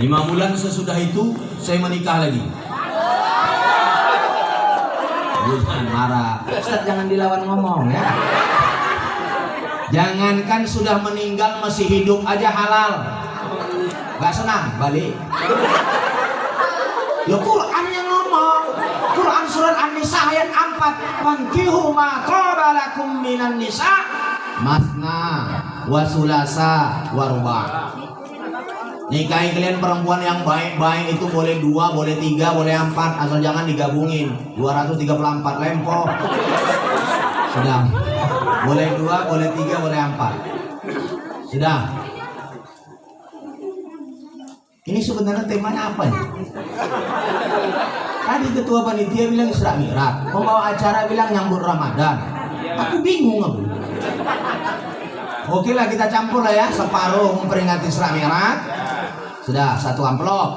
5 bulan sesudah itu saya menikah lagi. Jangan marah. Ustaz, jangan dilawan ngomong ya. Jangankan sudah meninggal, masih hidup aja halal. Gak senang, balik. Ya Quran yang ngomong. Quran surat An-Nisa ayat 4. Fankihu ma taba lakum minan nisa masna wa sulasa wa ruba'. Nikahi kalian perempuan yang baik-baik itu boleh 2, boleh 3, boleh 4, asal jangan digabungin. 234 lempo. Sudah. Boleh 2, boleh 3, boleh 4. Sudah. Ini sebenarnya temanya apa nih? Tadi ketua panitia bilang Isra Mi'raj, pembawa acara bilang nyambut Ramadan. Aku bingung aku. Oke lah, kita campur lah ya, separuh memperingati Isra Mi'raj. Sudah, 1 amplop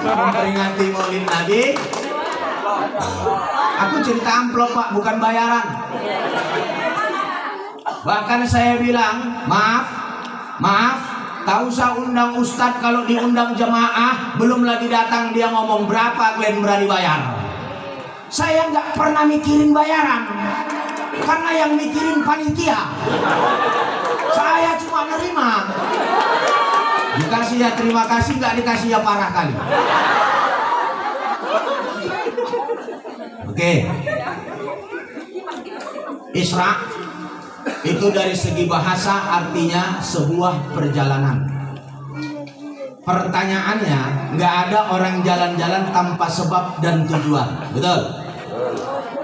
memperingati Maulid Nabi. Aku cerita amplop Pak, bukan bayaran. Bahkan saya bilang, maaf, tak usah undang ustadz. Kalau diundang jemaah belum lagi datang dia ngomong berapa kalian berani bayar. Saya nggak pernah mikirin bayaran, karena yang mikirin panitia. Saya cuma nerima. Dikasih ya terima kasih, nggak dikasih ya parah kali. Oke. Isra itu dari segi bahasa artinya sebuah perjalanan. Pertanyaannya, nggak ada orang jalan-jalan tanpa sebab dan tujuan, betul?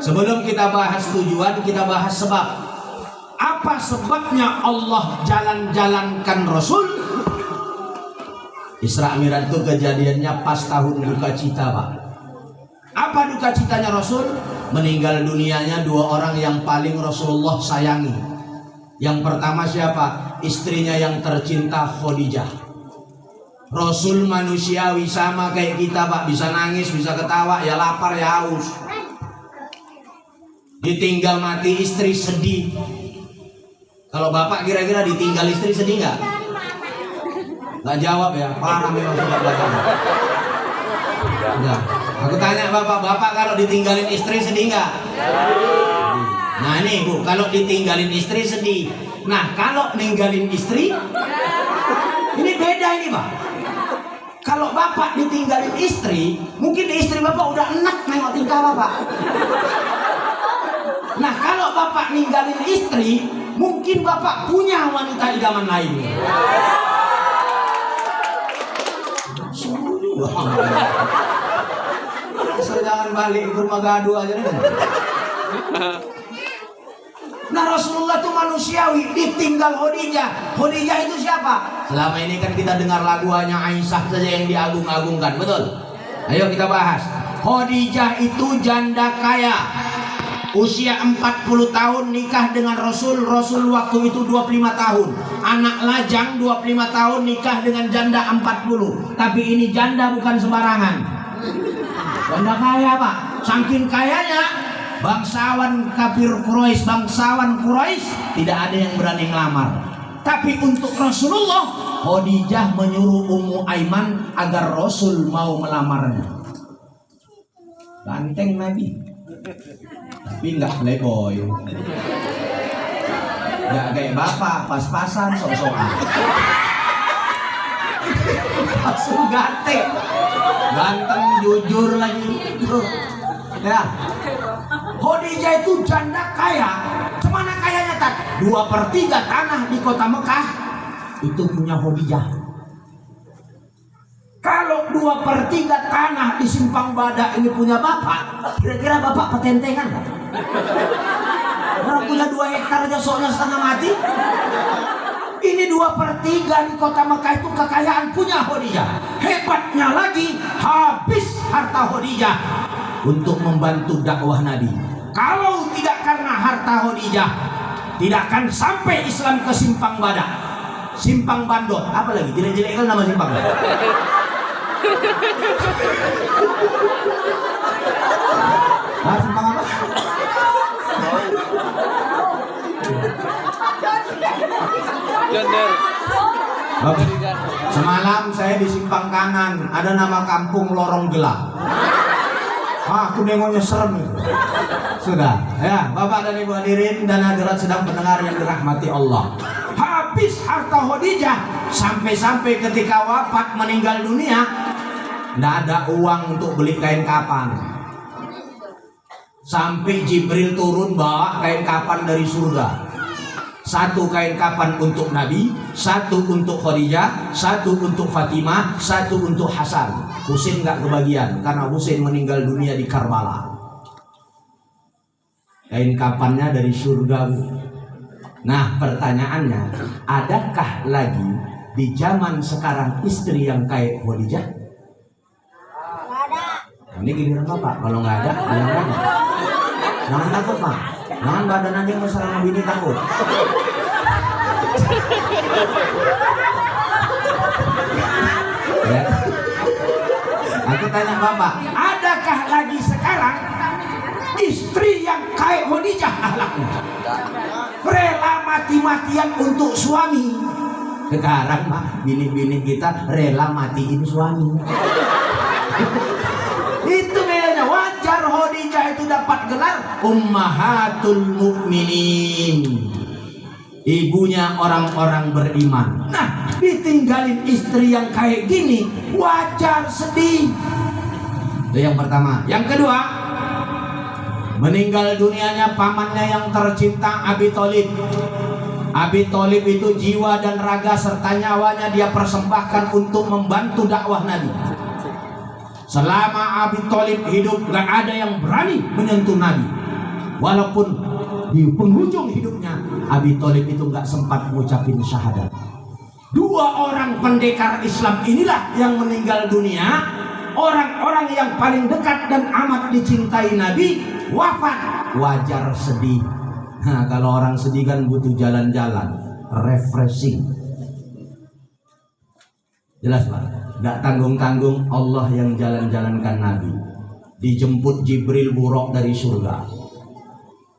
Sebelum kita bahas tujuan, kita bahas sebab. Apa sebabnya Allah jalan-jalankan Rasul? Isra Mi'raj itu kejadiannya pas tahun duka cita, Pak. Apa duka citanya Rasul? Meninggal dunianya 2 orang yang paling Rasulullah sayangi. Yang pertama siapa? Istrinya yang tercinta, Khadijah. Rasul manusiawi sama kayak kita, Pak. Bisa nangis, bisa ketawa, ya lapar, ya haus. Ditinggal mati istri, sedih. Kalau bapak kira-kira ditinggal istri sedih nggak? Nggak jawab ya, parah memang sudah belajar. Udah. Aku tanya bapak kalau ditinggalin istri sedih nggak? Nah ini Bu, kalau ditinggalin istri sedih. Nah kalau ninggalin istri, ini beda ini Pak. Kalau bapak ditinggalin istri, mungkin istri bapak udah enak nengok tingkah bapak. Nah kalau bapak ninggalin istri, mungkin bapak punya wanita idaman lainnya. Asal jangan balik ke rumah gaduh aja nih. Nah Rasulullah itu manusiawi, ditinggal Khadijah. Khadijah itu siapa? Selama ini kan kita dengar lagu hanya Aisyah saja yang diagung-agungkan, betul? Ayo kita bahas. Khadijah itu janda kaya. Usia 40 tahun nikah dengan Rasul. Rasul waktu itu 25 tahun. Anak lajang 25 tahun nikah dengan janda 40. Tapi ini janda bukan sembarangan. Janda kaya Pak. Saking kayanya, bangsawan kafir Quraisy, bangsawan Quraisy tidak ada yang berani ngelamar. Tapi untuk Rasulullah, Khadijah menyuruh Ummu Aiman agar Rasul mau melamarnya. Banteng Nabi. Tapi nggak playboy, nggak kayak bapak pas-pasan sok-sokan, langsung ganteng, jujur lagi. Ya, Khadijah itu janda kaya. Cemana kayanya tak? 2/3 tanah di kota Mekah itu punya Khadijah. Kalau 2/3 tanah di Simpang Badak ini punya bapak, kira-kira bapak petentengan nggak? Orang punya 2 hektar aja soalnya setengah mati. Ini 2/3 di kota Mekah itu kekayaan punya Khadijah. Hebatnya lagi, habis harta Khadijah untuk membantu dakwah Nabi. Kalau tidak karena harta Khadijah, tidak akan sampai Islam ke Simpang Badak, Simpang Bandot, apa lagi? Jelek-jelek kan nama Simpang Badak. Simpang apa? Bapak, semalam saya di simpang kanan ada nama kampung Lorong Gelap. Aku nengoknya serem itu. Sudah, ya Bapak dan Ibu hadirin dan hadirat sedang pendengar yang dirahmati Allah. Habis harta Khadijah, sampai-sampai ketika wafat meninggal dunia, tidak ada uang untuk beli kain kapan. Sampai Jibril turun bawa kain kapan dari surga. Satu kain kapan untuk Nabi, satu untuk Khadijah, satu untuk Fatimah, satu untuk Hasan. Husain nggak kebagian karena Husain meninggal dunia di Karbala. Kain kapannya dari surga. Nah pertanyaannya, adakah lagi di zaman sekarang istri yang kayak Khadijah? Nggak ada. Ini giliran Bapak, kalau nggak ada, bilang aja. Jangan takut Pak, jangan badan aja masalah Nabi ini takut. Ya. Aku tanya Bapak, adakah lagi sekarang istri yang kayak Khadijah akhlaknya? Rela mati-matian untuk suami. Sekarang mah bini-bini kita rela matiin suami. Itu bedanya. Wajar Khadijah itu dapat gelar Ummahatul Mukminin, ibunya orang-orang beriman. Nah, ditinggalin istri yang kayak gini, wajar sedih. Itu yang pertama. Yang kedua, meninggal dunianya pamannya yang tercinta Abi Thalib. Abi Thalib itu jiwa dan raga serta nyawanya dia persembahkan untuk membantu dakwah Nabi. Selama Abi Thalib hidup, gak ada yang berani menyentuh Nabi. Walaupun di penghujung hidupnya Abi Thalib itu gak sempat mengucapin syahadat. Dua orang pendekar Islam inilah yang meninggal dunia. Orang-orang yang paling dekat dan amat dicintai Nabi wafat. Wajar sedih. Nah, kalau orang sedih kan butuh jalan-jalan, refreshing. Jelas Pak? Gak tanggung-tanggung Allah yang jalan-jalankan Nabi. Dijemput Jibril buruk dari surga.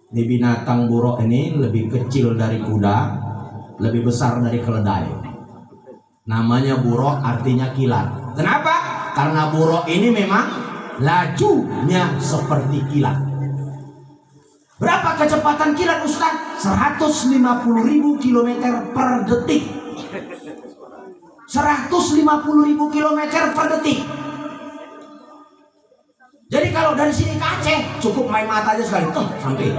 Di binatang buruk ini lebih kecil dari kuda, lebih besar dari keledai. Namanya buruk, artinya kilat. Kenapa? Karena buruk ini memang lajunya seperti kilat. Berapa kecepatan kilat Ustaz? 150.000 km per detik. 150.000 km per detik. Jadi kalau dari sini ke Aceh cukup main mata aja sekali sampai.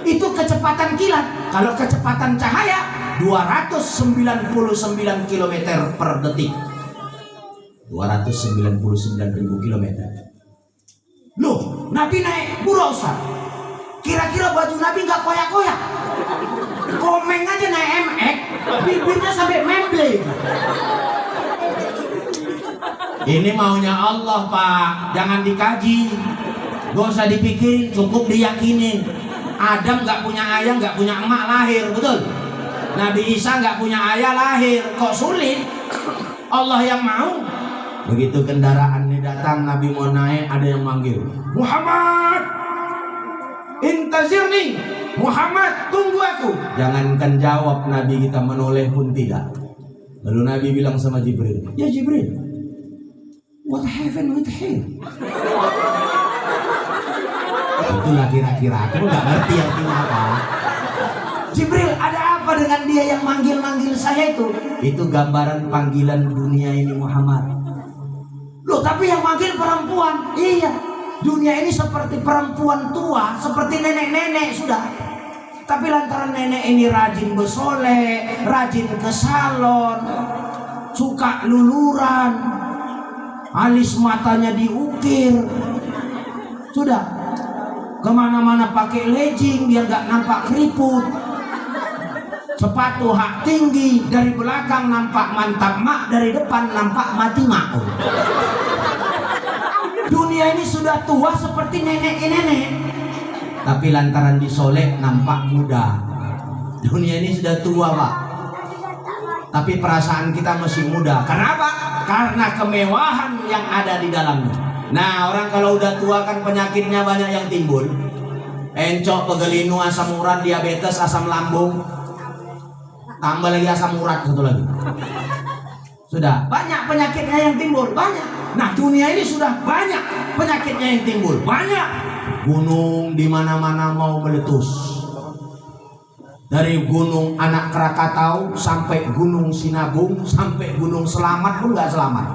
Itu kecepatan kilat. Kalau kecepatan cahaya 299 km per detik. 299.000 km. Loh, Nabi naik buruk Ustaz. Kira-kira baju Nabi nggak koyak-koyak? Komeng aja naik MX, bibirnya sampai memble. Ini maunya Allah Pak, jangan dikaji, gak usah dipikirin, cukup diyakinin. Adam nggak punya ayah, nggak punya emak lahir, betul? Nabi Isa nggak punya ayah lahir, kok sulit? Allah yang mau. Begitu kendaraan ini datang, Nabi mau naik, ada yang manggil, Muhammad, intazirni, Muhammad, tunggu aku. Jangankan jawab Nabi kita, menoleh pun tidak. Lalu Nabi bilang sama Jibril, ya Jibril, what happened with him? Itulah kira-kira, aku nggak ngerti artinya apa. Jibril, ada apa dengan dia yang manggil-manggil saya itu? Itu gambaran panggilan dunia ini Muhammad. Loh, tapi yang manggil perempuan. Iya, dunia ini seperti perempuan tua, seperti nenek-nenek sudah. Tapi lantaran nenek ini rajin bersolek, rajin ke salon, suka luluran, alis matanya diukir, sudah kemana-mana pakai legging biar gak nampak keriput, sepatu hak tinggi, dari belakang nampak mantap mak, dari depan nampak mati mak. Dunia ini sudah tua seperti nenek-nenek, tapi lantaran disolek nampak muda. Dunia ini sudah tua Pak, tapi perasaan kita masih muda. Kenapa? Karena kemewahan yang ada di dalamnya. Nah, orang kalau udah tua kan penyakitnya banyak yang timbul. Encok, pegelinu, asam urat, diabetes, asam lambung. tambah lagi asam urat satu lagi. Sudah banyak penyakitnya yang timbul, banyak. Nah dunia ini sudah banyak penyakitnya yang timbul, banyak. Gunung di mana-mana mau meletus. Dari gunung Anak Krakatau sampai gunung Sinabung sampai gunung Selamat pun nggak selamat.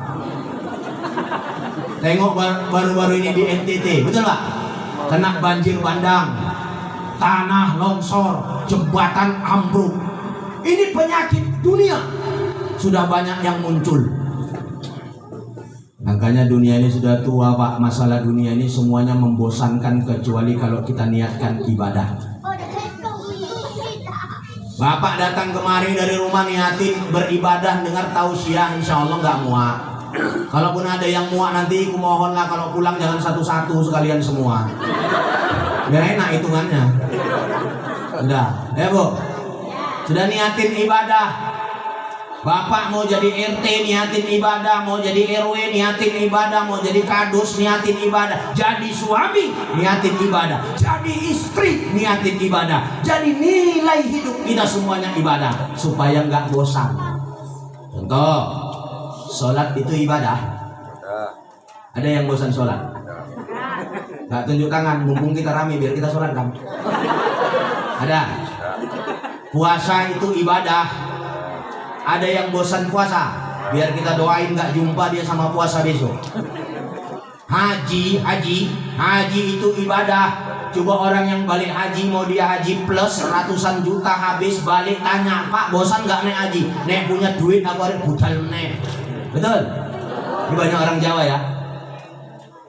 Tengok baru-baru ini di NTT, betul Pak? Kena banjir bandang, tanah longsor, jembatan ambruk. Ini penyakit dunia. Sudah banyak yang muncul. Makanya dunia ini sudah tua Pak. Masalah dunia ini semuanya membosankan kecuali kalau kita niatkan ibadah. Bapak datang kemari dari rumah niatin beribadah, dengar tausiah, insya Allah nggak muak. Kalaupun ada yang muak nanti kumohonlah kalau pulang jangan satu-satu sekalian semua. Biar enak hitungannya. Udah, ya Bu. Sudah niatin ibadah. Bapak mau jadi RT niatin ibadah, mau jadi RW niatin ibadah, mau jadi kadus niatin ibadah, jadi suami niatin ibadah, jadi istri niatin ibadah. Jadi nilai hidup kita semuanya ibadah supaya nggak bosan. Contoh, sholat itu ibadah. Ada yang bosan sholat? Nggak tunjuk tangan, mumpung kita rame biar kita sholat kan? Ada. Puasa itu ibadah. Ada yang bosan puasa, biar kita doain nggak jumpa dia sama puasa besok. Haji itu ibadah. Coba orang yang balik haji, mau dia haji plus ratusan juta habis balik, tanya Pak bosan nggak naik haji? Nek punya duit aku harus budal nek. Betul? Ini banyak orang Jawa ya.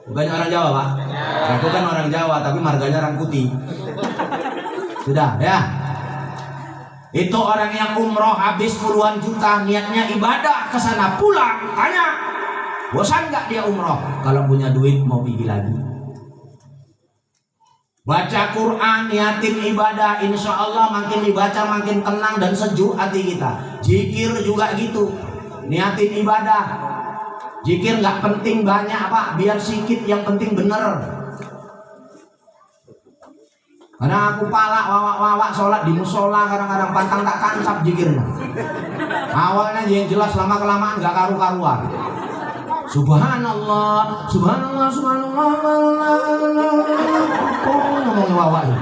Banyak orang Jawa Pak. Aku kan orang Jawa tapi marganya orang putih. Sudah ya. Itu orang yang umroh habis puluhan juta, niatnya ibadah, kesana pulang, tanya bosan nggak dia umroh? Kalau punya duit mau pergi lagi. Baca Quran, niatin ibadah, insya Allah makin dibaca makin tenang dan sejuk hati kita. Zikir juga gitu, niatin ibadah. Zikir nggak penting banyak Pak, biar sedikit yang penting bener. Karena aku palak wawak sholat di musola kadang-kadang pantang tak kancap zikirnya. Awalnya yang jelas lama kelamaan nggak karu-karuan. Subhanallah, subhanallah, subhanallah. Oh ngomongin wawak ini.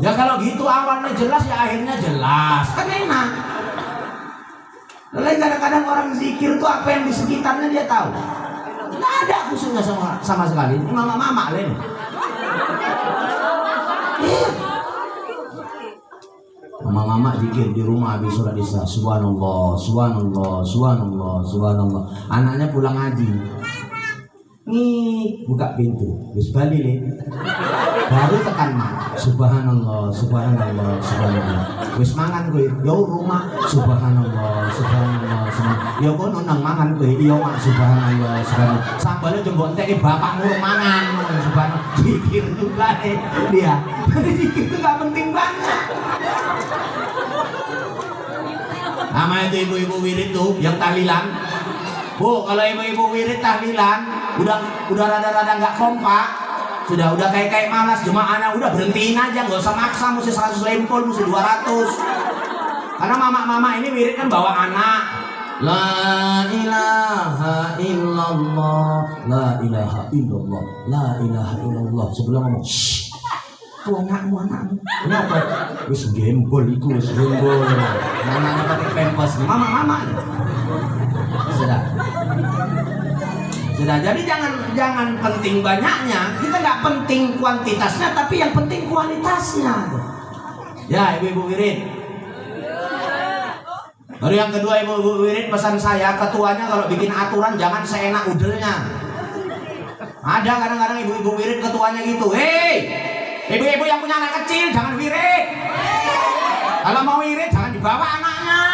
Ya kalau gitu awalnya jelas ya akhirnya jelas kan enak. Lain kadang-kadang orang zikir tuh apa yang di sekitarnya dia tahu. Nggak ada khususnya sama sekali. Ini mama-mama lain. Mama-mama zikir di rumah habis sholat isya. Subhanallah, subhanallah, subhanallah, subhanallah. Anaknya pulang haji. Nih buka pintu. Wis bali le. Baru tekan mak. Subhanallah, subhanallah, subhanallah. Wis mangan kowe. Yo rumah. Subhanallah, subhanallah, subhanallah. Yo kono nang mangan kowe. Iya mak subhanallah, subhanallah. Sambale jembok enteke bapakmu mangan. Subhanallah. Zikir juga dia. Jadi zikir itu gak penting banget. Nama itu ibu-ibu wirid tuh yang tahlilan. Bu, kalau ibu-ibu wirid tahlilan udah rada-rada nggak kompak, udah kayak malas, jemaahnya udah berhentiin aja, nggak usah maksa mesti 100 lempol, mesti 200. Karena mama-mama ini wirid kan bawa anak. La ilaha illallah, la ilaha illallah, la ilaha illallah. Sebelum ngomong, shh, tuh anakmu. Ini apa? Wis gembol itu, wis gembol. Namanya pakai pempes, mama. Sudah, jadi jangan penting banyaknya. Kita nggak penting kuantitasnya, tapi yang penting kualitasnya. Ya, ibu-ibu wirid. Baru yang kedua, ibu-ibu wirid pesan saya, ketuanya kalau bikin aturan jangan seenak udelnya. Ada kadang-kadang ibu-ibu wirid ketuanya gitu. Hei, ibu-ibu yang punya anak kecil jangan wirid. Kalau mau wirid jangan dibawa anaknya.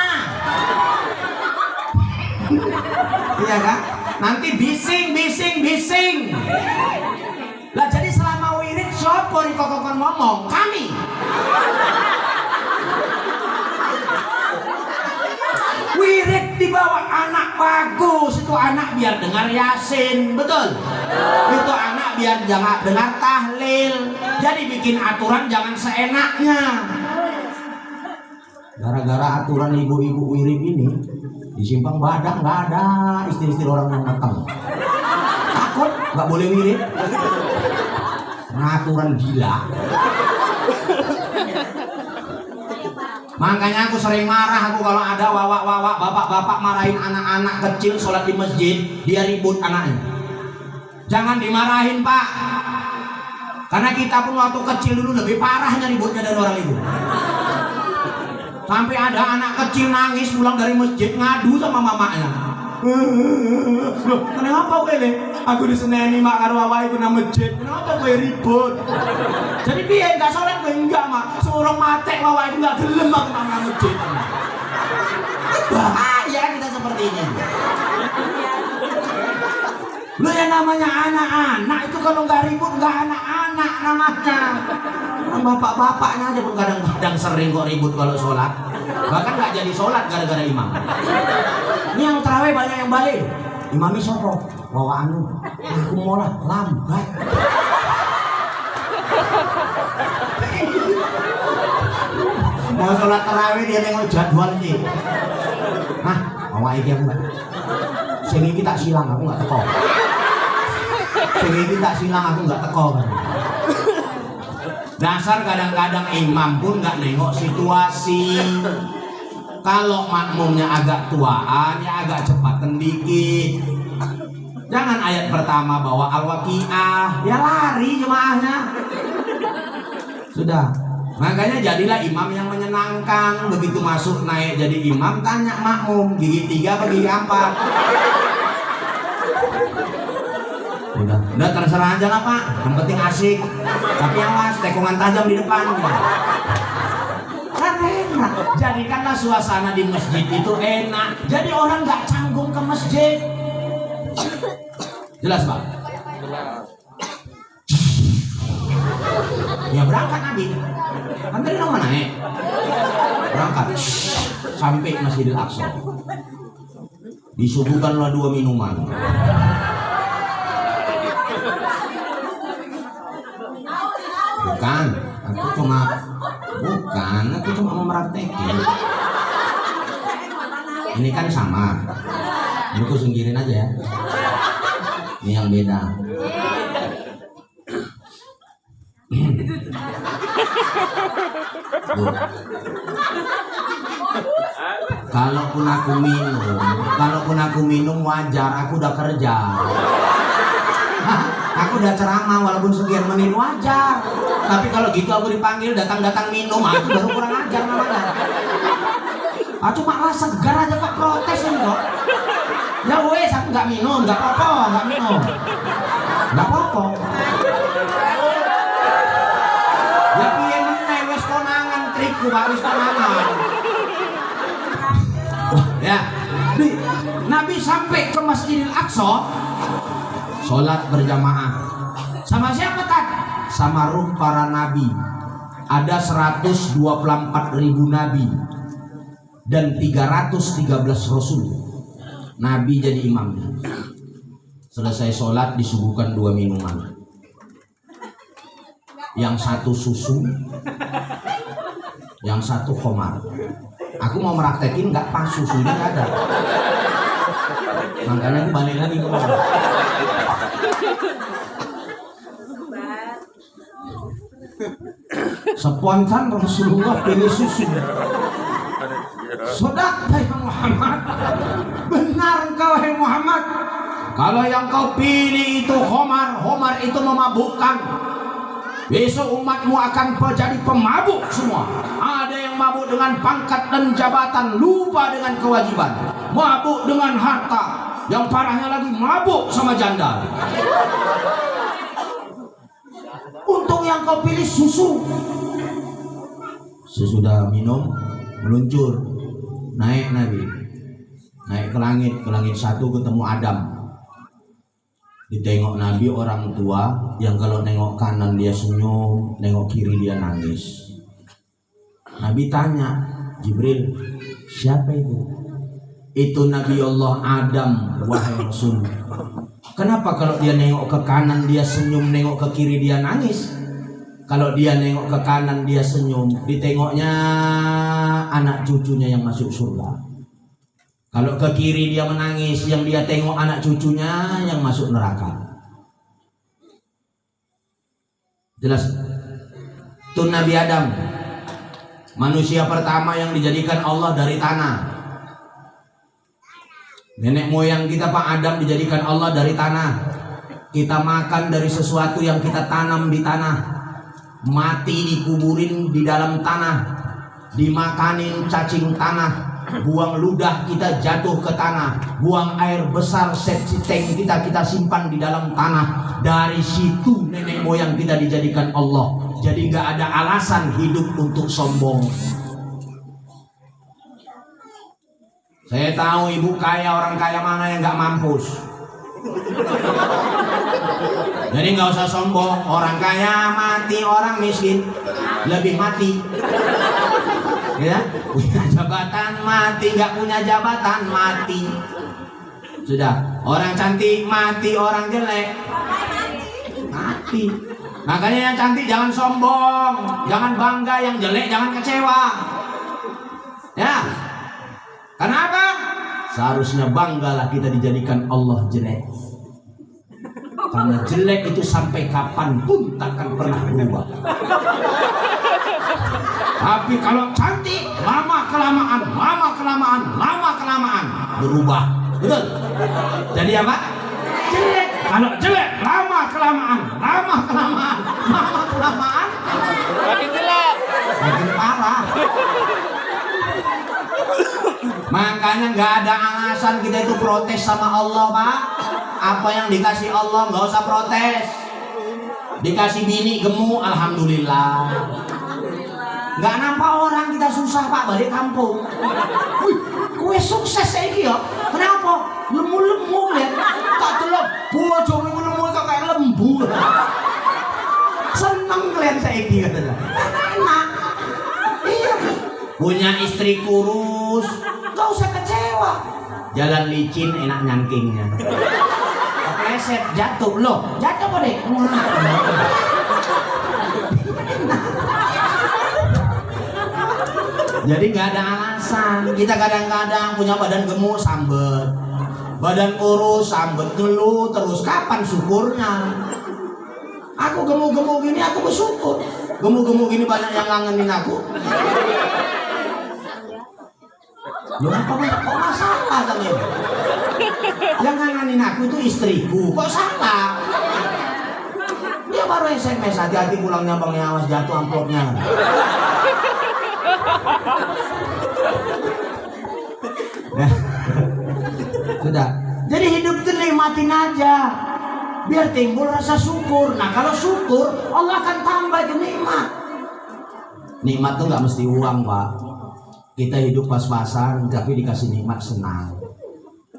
Iya kan? Nanti bising. Lah jadi selama wirid sopo ri kokon ngomong kami. Wirid dibawa anak bagus, itu anak biar dengar Yasin, betul? Itu anak biar jangan dengar tahlil. Jadi bikin aturan jangan seenaknya. gara-gara aturan ibu-ibu wirid ini di Simpang Badang nggak ada istri-istri orang yang datang. Takut nggak boleh wirid. Aturan gila. Makanya aku sering marah aku kalau ada wawak-wawak bapak-bapak marahin anak-anak kecil sholat di masjid, dia ribut anaknya. Jangan dimarahin Pak, karena kita pun waktu kecil dulu lebih parahnya ributnya dari orang itu. Sampai ada anak kecil nangis pulang dari masjid ngadu sama mamanya. Kenapa gue le? Aku diseneni mak karo awake nang masjid. Kenapa gue ribut? Jadi piye enggak sholat gue enggak mak. Seorang matek awake enggak gelem aku nang masjid. Bahaya kita seperti ini. Lu yang namanya anak-anak itu kalau nggak ribut nggak anak-anak namanya. Bapak-bapaknya aja pun kadang-kadang sering kok ribut kalau sholat. Bahkan nggak jadi sholat gara-gara imam. Ini yang terawih banyak yang balik. Imami sopo, bawa anu, aku mau lah lambat. Mau sholat terawih dia nengok jadwal nih. Nah, bawa iki aku nggak. Sing iki tak silang aku nggak teko. Sing iki tak silang aku nggak teko kan. Dasar kadang-kadang imam pun nggak nengok situasi. Kalau makmumnya agak tuaan ya agak cepatan dikit. Jangan ayat pertama bawa al-waqiah ya lari jemaahnya. Sudah. Makanya jadilah imam yang menyenangkan. Begitu masuk naik jadi imam tanya makmum gigi 3 apa gigi 4. Udah terserah aja lah Pak. Yang penting asik. Tapi awas tekungan tajam di depan. Kan enak. Jadikanlah suasana di masjid itu enak. Jadi orang nggak canggung ke masjid. Jelas Pak? Ya berangkat Nabi. Kan tadi nama naik. Berangkat sampai Masjidil Aqsa. Disuguhkanlah 2 minuman. Bukan, aku cuma mau meraktekin. Ini kan sama. Ini aku singkirin aja ya. Ini yang beda. Kalaupun aku minum wajar, aku udah kerja. Aku udah ceramah walaupun sekian menit wajar. Tapi kalau gitu aku dipanggil datang-datang minum, aku baru kurang ajar namanya. Aku malah segar aja kok protes ini kok. Ya wes aku nggak minum, nggak apa-apa, nggak minum, nggak apa-apa. Ya piye meneh wes konangan trikku baris konangan. Ya, Nabi sampai ke Masjidil Aqsa, sholat berjamaah. Sama siapa kan? Sama ruh para nabi. Ada 124.000 nabi dan 313 rasul. Nabi jadi imamnya. Selesai sholat disuguhkan 2 minuman. Yang satu susu, yang satu khamar. Aku mau meraktekin nggak pas, susunya nggak ada. Makanya aku balik lagi ke bawah. Spontan Rasulullah pilih susu. Sodaq hai Muhammad. Benar engkau hai Muhammad. Kalau yang kau pilih itu khamar, khamar itu memabukkan. Besok umatmu akan menjadi pemabuk semua. Ada yang mabuk dengan pangkat dan jabatan, lupa dengan kewajiban. Mabuk dengan harta. Yang parahnya lagi mabuk sama janda. Untung yang kau pilih susu. Sesudah minum, meluncur, naik Nabi, naik ke langit 1 ketemu Adam. Ditengok Nabi orang tua yang kalau nengok kanan dia senyum, nengok kiri dia nangis. Nabi tanya, Jibril, siapa itu? Itu Nabi Allah Adam, wahai Rasul. Kenapa kalau dia nengok ke kanan dia senyum, nengok ke kiri dia nangis? Kalau dia nengok ke kanan dia senyum, ditengoknya anak cucunya yang masuk surga. Kalau ke kiri dia menangis, yang dia tengok anak cucunya yang masuk neraka. Jelas? Itu Nabi Adam, manusia pertama yang dijadikan Allah dari tanah. Nenek moyang kita Pak Adam dijadikan Allah dari tanah. Kita makan dari sesuatu yang kita tanam di tanah. Mati dikuburin di dalam tanah, dimakanin cacing tanah, buang ludah kita jatuh ke tanah, buang air besar septic tank kita simpan di dalam tanah. Dari situ nenek moyang kita dijadikan Allah. Jadi nggak ada alasan hidup untuk sombong. Saya tahu ibu kaya, orang kaya mana yang nggak mampus. Jadi nggak usah sombong. Orang kaya mati, orang miskin lebih mati. Ya, punya jabatan mati, nggak punya jabatan mati. Sudah, orang cantik mati, orang jelek mati. Makanya yang cantik jangan sombong, jangan bangga, yang jelek jangan kecewa. Ya, kenapa? Seharusnya banggalah kita dijadikan Allah jelek. Karena jelek itu sampai kapanpun takkan pernah berubah. Tapi kalau cantik, lama kelamaan berubah. Betul? Jadi apa? Jelek. Kalau jelek, lama kelamaan makin jelek, makin parah. Makanya nggak ada alasan kita itu protes sama Allah, Pak. Apa yang dikasih Allah nggak usah protes. Dikasih bini gemuk, alhamdulillah. Nggak nampak orang kita susah Pak balik kampung. Wih, kue sukses saiki ya. Kenapa? Lemu-lemu ya. Tak telok bojo lemu kok kayak lembu. Seneng kalian saiki katanya. Enak. Iya. Punya istri kurus, gak usah kecewa. Jalan licin enak nyangkingnya. Kepleset jatuh loh. Jatuh apa deh? Jadi nggak ada alasan. Kita kadang-kadang punya badan gemuk sambet, badan kurus sambet dulu terus. Kapan syukurnya? Aku gemuk-gemuk gini aku bersyukur. Gemuk-gemuk gini banyak yang ngangenin aku. Loh apa kok masalah tadi? Yang ngangenin aku itu istriku. Kok salah? Dia baru SMS, hati-hati pulangnya Bang Yawas jatuh amplopnya. Sudah. Jadi hidup itu nikmatin aja, biar timbul rasa syukur. Nah kalau syukur Allah akan tambah ke nikmat. Nikmat tuh nggak mesti uang Pak. Kita hidup pas-pasan tapi dikasih nikmat senang,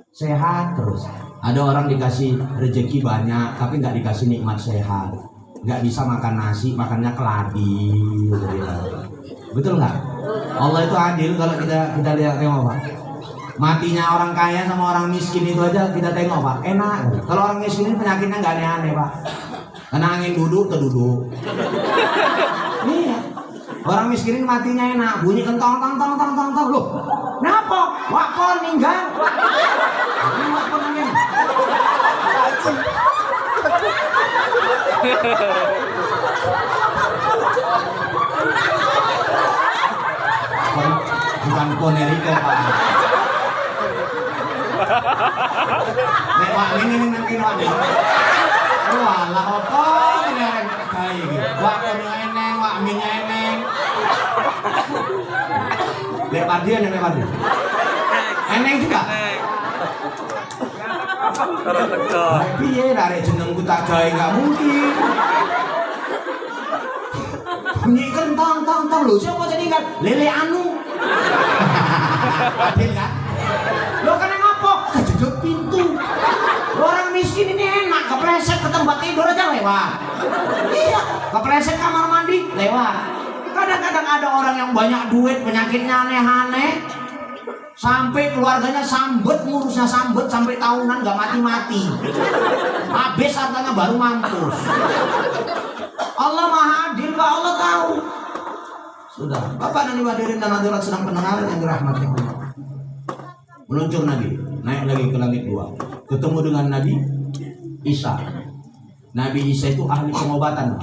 sehat terus. Ada orang dikasih rezeki banyak tapi nggak dikasih nikmat sehat. Nggak bisa makan nasi, makannya keladi. Betul nggak? Allah itu adil. Kalau kita lihat tengok Pak, matinya orang kaya sama orang miskin itu aja kita tengok Pak, enak. Kalau orang miskin ini penyakitnya nggak aneh-aneh Pak, kena angin duduk terduduk. Iya, orang miskin ini matinya enak, bunyi kentong loh. Kenapa? Wakon ninggal. Ini wakon angin. Bukan Koneriko Pak. Nek wak ini nanti wak ini. Walah apa ini yang kayak gitu. Wak ini eneng, wak minyak eneng. Lek Pardian ya Lek Pardian. Eneng juga. Piye dari jenengku tak gawe nggak mungkin. Bunyi kentang lho, siapa jadi kan lele anu. Adil kan? Lo kan ngapa? Kejedot pintu. Orang miskin ini enak, kepleset ke tempat tidur aja lewat. Iya, kepleset kamar mandi lewat. Kadang-kadang ada orang yang banyak duit, penyakitnya aneh-aneh, sampai keluarganya sambet, ngurusnya sambet sampai tahunan nggak mati-mati. Habis hartanya baru mampus. Allah Maha Adil, Pak. Allah tahu. Sudah, Bapak dan Ibu hadirin dan hadirat sedang pendengar yang dirahmati Allah. Meluncur Nabi, naik lagi ke langit 2. Ketemu dengan Nabi Isa. Nabi Isa itu ahli pengobatan.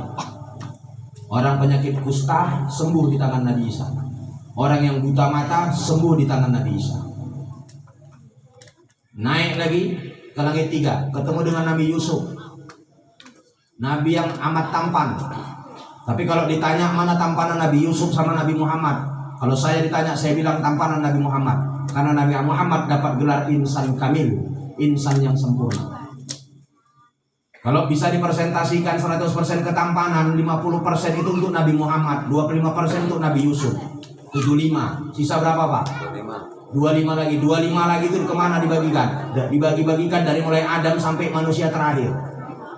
Orang penyakit kusta sembuh di tangan Nabi Isa. Orang yang buta mata sembuh di tangan Nabi Isa. Naik lagi ke langit 3, ketemu dengan Nabi Yusuf. Nabi yang amat tampan. Tapi kalau ditanya mana tampanan Nabi Yusuf sama Nabi Muhammad, kalau saya ditanya, saya bilang tampanan Nabi Muhammad. Karena Nabi Muhammad dapat gelar insan kamil, insan yang sempurna. Kalau bisa dipresentasikan 100% ketampanan, 50% itu untuk Nabi Muhammad, 25% untuk Nabi Yusuf. 75. Sisa berapa, Pak? 25 lagi. 25 lagi itu kemana dibagikan? Dibagi-bagikan dari mulai Adam sampai manusia terakhir.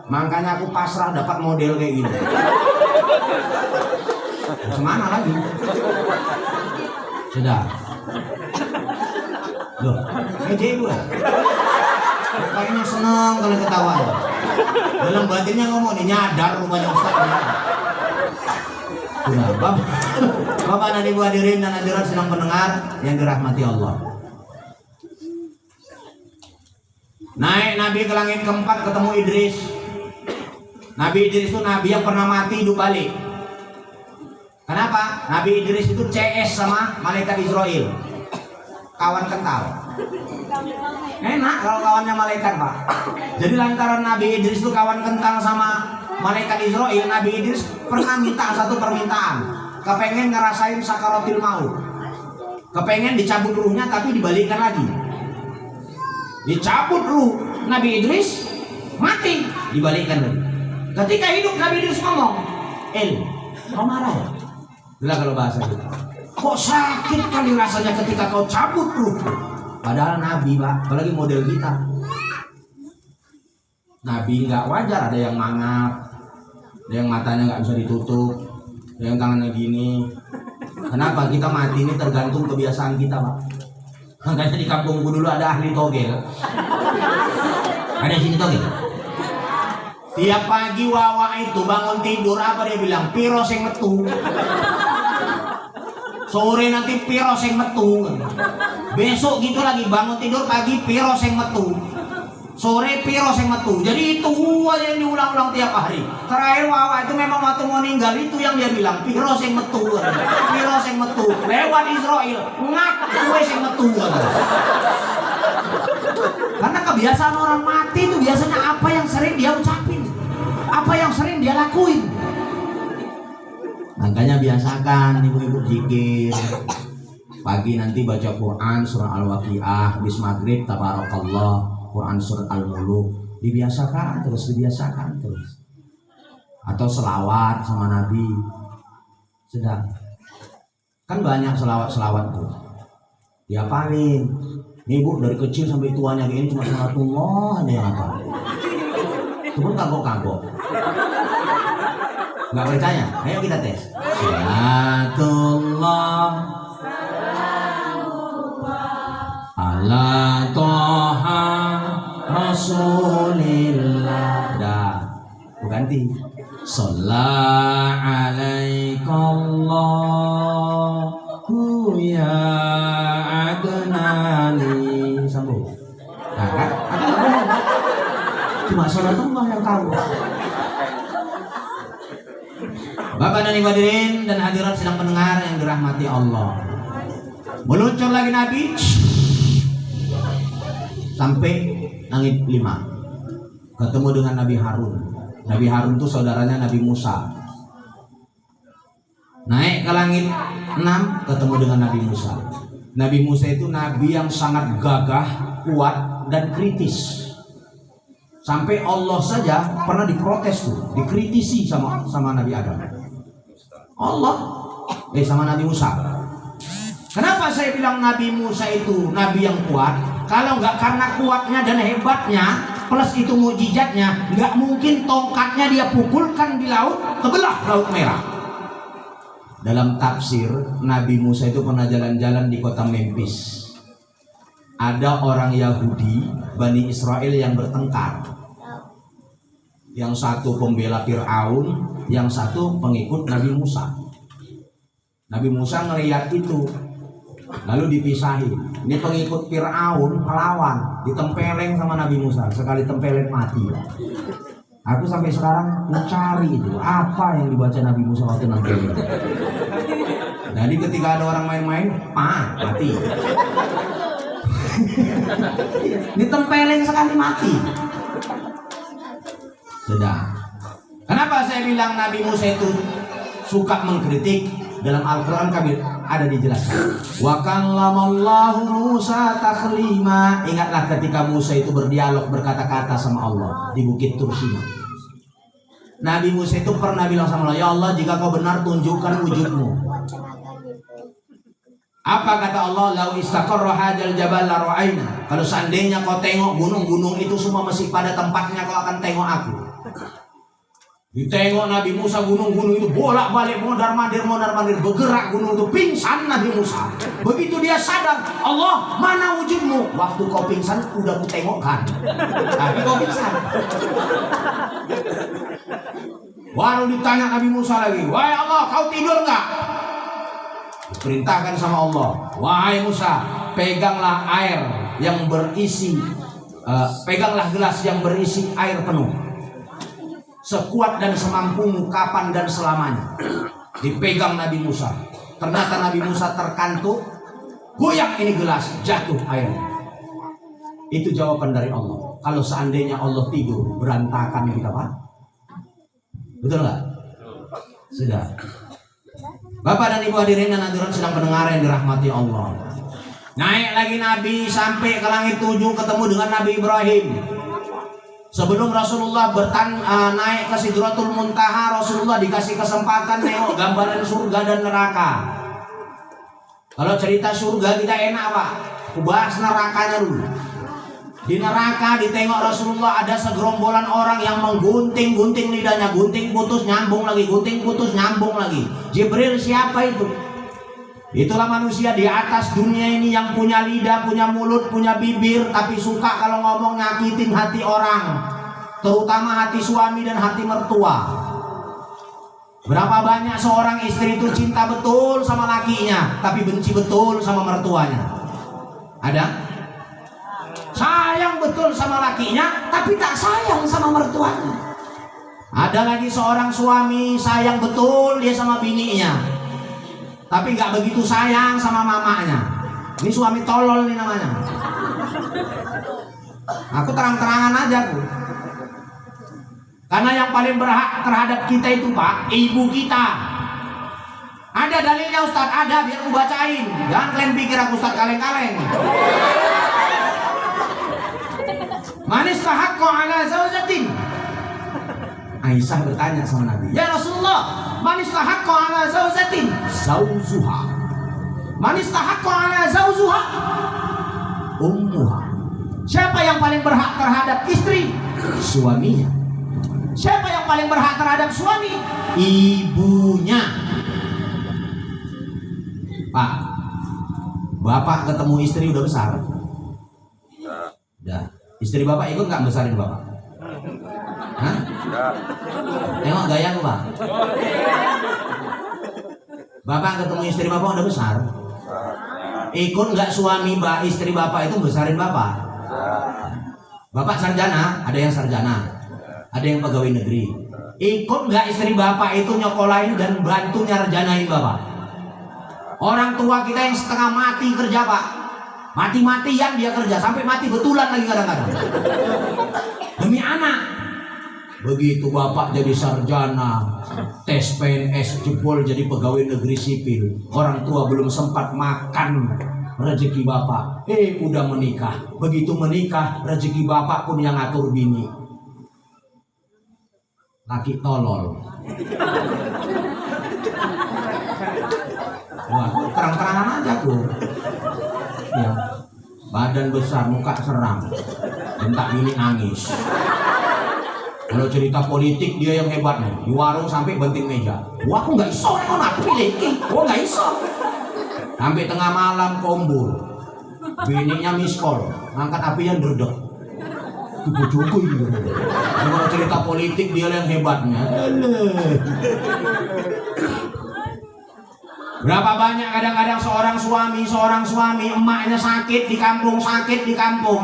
Makanya aku pasrah dapat model kayak gini. Kemana lagi? Sudah. Loh, meja ibu ya? Kayaknya senang kalau ketawa ya. Dalam batinnya ngomong, ini nyadar rumahnya Ustaz. Sudah, Bapak dan Ibu hadirin dan hadirat sedang mendengar yang dirahmati Allah. Naik Nabi ke langit keempat, ketemu Idris. Nabi Idris itu Nabi yang pernah mati hidup balik. Kenapa? Nabi Idris itu CS sama malaikat Israel, kawan kental. Enak kalau kawannya malaikat, Pak. Jadi lantaran Nabi Idris itu kawan kental sama malaikat Israel, Nabi Idris pernah minta satu permintaan. Kepengen ngerasain sakaratil maut. Kepengen dicabut ruhnya tapi dibalikkan lagi. Dicabut ruh Nabi Idris, mati, dibalikkan lagi. Ketika hidup Nabi Idris ngomong, kau marah ya? Bila kalau bahasa kita, kok sakit kali rasanya ketika kau cabut ruh. Padahal Nabi, Pak, apalagi model kita. Nabi nggak wajar, ada yang mangap, ada yang matanya nggak bisa ditutup, ada yang tangannya gini. Kenapa? Kita mati ini tergantung kebiasaan kita, Pak. Makanya di kampungku dulu ada ahli togel. Ada sini togel. Tiap pagi Wawa itu bangun tidur, apa dia bilang? Piro sing metu. Sore nanti piro sing metu. Besok gitu lagi, bangun tidur pagi piro sing metu. Sore piro sing metu. Jadi itu aja yang diulang-ulang tiap hari. Terakhir Wawa itu memang waktu mau meninggal itu yang dia bilang piro sing metu. Piro sing metu. Lewat Israel ngak gue sing metu. Karena kebiasaan orang mati itu biasanya apa yang sering dia ucapin, apa yang sering dia lakuin. Makanya biasakan ibu-ibu zikir. Pagi nanti baca Quran surah Al-Waqiah, habis maghrib tabarakallah Quran surah Al-Muluk. Dibiasakan terus. Atau selawat sama Nabi. Sudah. Kan banyak selawat tuh. Diapalin. Nih Bu, dari kecil sampai tuanya kayak ini cuma salatullah aja yang apa. Itu pun kagok-kagok. Nggak percaya? Ayo kita tes. Salatullah ala toha rasulillah. Dah, aku ganti. Sallallahu alaikallahu ya adnani. Sambung. Nah, kan? Cuma salatullah yang tahu. Bapak dan Ibu hadirin dan hadirat sedang pendengar yang dirahmati Allah. Meluncur lagi Nabi sampai langit 5. Ketemu dengan Nabi Harun. Nabi Harun itu saudaranya Nabi Musa. Naik ke langit 6, ketemu dengan Nabi Musa. Nabi Musa itu nabi yang sangat gagah, kuat dan kritis. Sampai Allah saja pernah diprotes tuh, dikritisi sama Nabi Adam. Allah sama Nabi Musa. Kenapa saya bilang Nabi Musa itu nabi yang kuat? Kalau nggak karena kuatnya dan hebatnya, plus itu mukjizatnya, nggak mungkin tongkatnya dia pukulkan di laut, terbelah Laut Merah. Dalam tafsir, Nabi Musa itu pernah jalan-jalan di kota Memphis. Ada orang Yahudi, Bani Israel yang bertengkar. Yang satu pembela Fir'aun, yang satu pengikut Nabi Musa. Nabi Musa ngelihat itu, lalu dipisahin. Ini pengikut Fir'aun melawan, ditempeleng sama Nabi Musa. Sekali tempeleng mati. Aku sampai sekarang mencari itu apa yang dibaca Nabi Musa waktu nempeleng. Jadi ketika ada orang main-main, mati. Ditempeleng sekali mati. Sudah. Kenapa saya bilang Nabi Musa itu suka mengkritik? Dalam Al-Quran kami ada dijelaskan. Wa kallamallahu Musa taklima. Ingatlah ketika Musa itu berdialog, berkata-kata sama Allah di Bukit Tursina. Nabi Musa itu pernah bilang sama Allah, ya Allah, jika kau benar tunjukkan wujudmu. Apa kata Allah? Lau istaqarra hadzal jabal la ra'aina. Kalau seandainya kau tengok gunung-gunung itu semua masih pada tempatnya, kau akan tengok aku. Ditengok Nabi Musa, gunung-gunung itu bolak-balik, mondar-mandir, bergerak gunung itu, pingsan Nabi Musa. Begitu dia sadar, Allah, mana wujudmu? Waktu kau pingsan udah kutengokkan, tapi kau pingsan. Baru ditanya Nabi Musa lagi, wahai Allah, kau tidur nggak? Diperintahkan sama Allah, wahai Musa, peganglah air yang berisi, peganglah gelas yang berisi air penuh. Sekuat dan semampumu, kapan dan selamanya. Dipegang Nabi Musa. Ternyata Nabi Musa terkantuk, goyang ini gelas, jatuh air. Itu jawaban dari Allah. Kalau seandainya Allah tidur, berantakan kita, Pak. Betul nggak? Sudah. Bapak dan Ibu hadirin dan hadirat sedang pendengar yang dirahmati Allah. Naik lagi Nabi sampai ke langit 7, ketemu dengan Nabi Ibrahim. Sebelum Rasulullah naik ke Sidratul Muntaha, Rasulullah dikasih kesempatan nengok gambaran surga dan neraka. Kalau cerita surga kita enak, Pak. Bahas nerakanya dulu. Di neraka ditengok Rasulullah ada segerombolan orang yang menggunting-gunting lidahnya, gunting putus nyambung lagi, gunting putus nyambung lagi. Jibril siapa itu? Itulah manusia di atas dunia ini yang punya lidah, punya mulut, punya bibir, tapi suka kalau ngomong nyakitin hati orang, terutama hati suami dan hati mertua. Berapa banyak seorang istri itu cinta betul sama lakinya, tapi benci betul sama mertuanya? Ada? Sayang betul sama lakinya, tapi tak sayang sama mertuanya. Ada lagi seorang suami sayang betul dia sama bininya, tapi nggak begitu sayang sama mamanya. Ini suami tolol nih namanya. Aku terang-terangan aja, Bu. Karena yang paling berhak terhadap kita itu, Pak, ibu kita. Ada dalilnya, Ustadz? Ada, biar aku bacain. Jangan kalian pikir aku Ustadz kaleng-kaleng. Manis tahakko ala zaujatin. Aisyah bertanya sama Nabi, ya Rasulullah, manis tahakko ala zaujatin zauzuha. Manis tahakko ala zauzuha ummuha. Siapa yang paling berhak terhadap istri? Suaminya. Siapa yang paling berhak terhadap suami? Ibunya. Pak, bapak ketemu istri udah besar? Udah. Istri bapak ikut nggak besarin bapak? Hah? Tengok gaya aku, Pak. Bapak ketemu istri bapak udah besar. Ikut nggak suami istri bapak itu besarin bapak? Bapak sarjana, ada yang sarjana, ada yang pegawai negeri. Ikut nggak istri bapak itu nyokolain dan bantu nyarjanain bapak? Orang tua kita yang setengah mati kerja, Pak. Mati-matian dia kerja, sampai mati betulan lagi kadang-kadang. Demi anak. Begitu bapak jadi sarjana, tes PNS, jebol jadi pegawai negeri sipil, orang tua belum sempat makan rezeki bapak, udah menikah. Begitu menikah, rezeki bapak pun yang ngatur bini. Laki tolol. Wah, terang-terangan aja tuh. Ya, badan besar, muka seram, bentak bini nangis. Kalau cerita politik dia yang hebat nih, di warung sampai banting meja. Wah, aku nggak iso, aku pilih, nggak iso. Sampai tengah malam kombur, bininya miskol, ngangkat api yang derdek. Cukup-cukup gitu. Kalau cerita politik dia yang hebatnya. Berapa banyak kadang-kadang seorang suami emaknya sakit di kampung,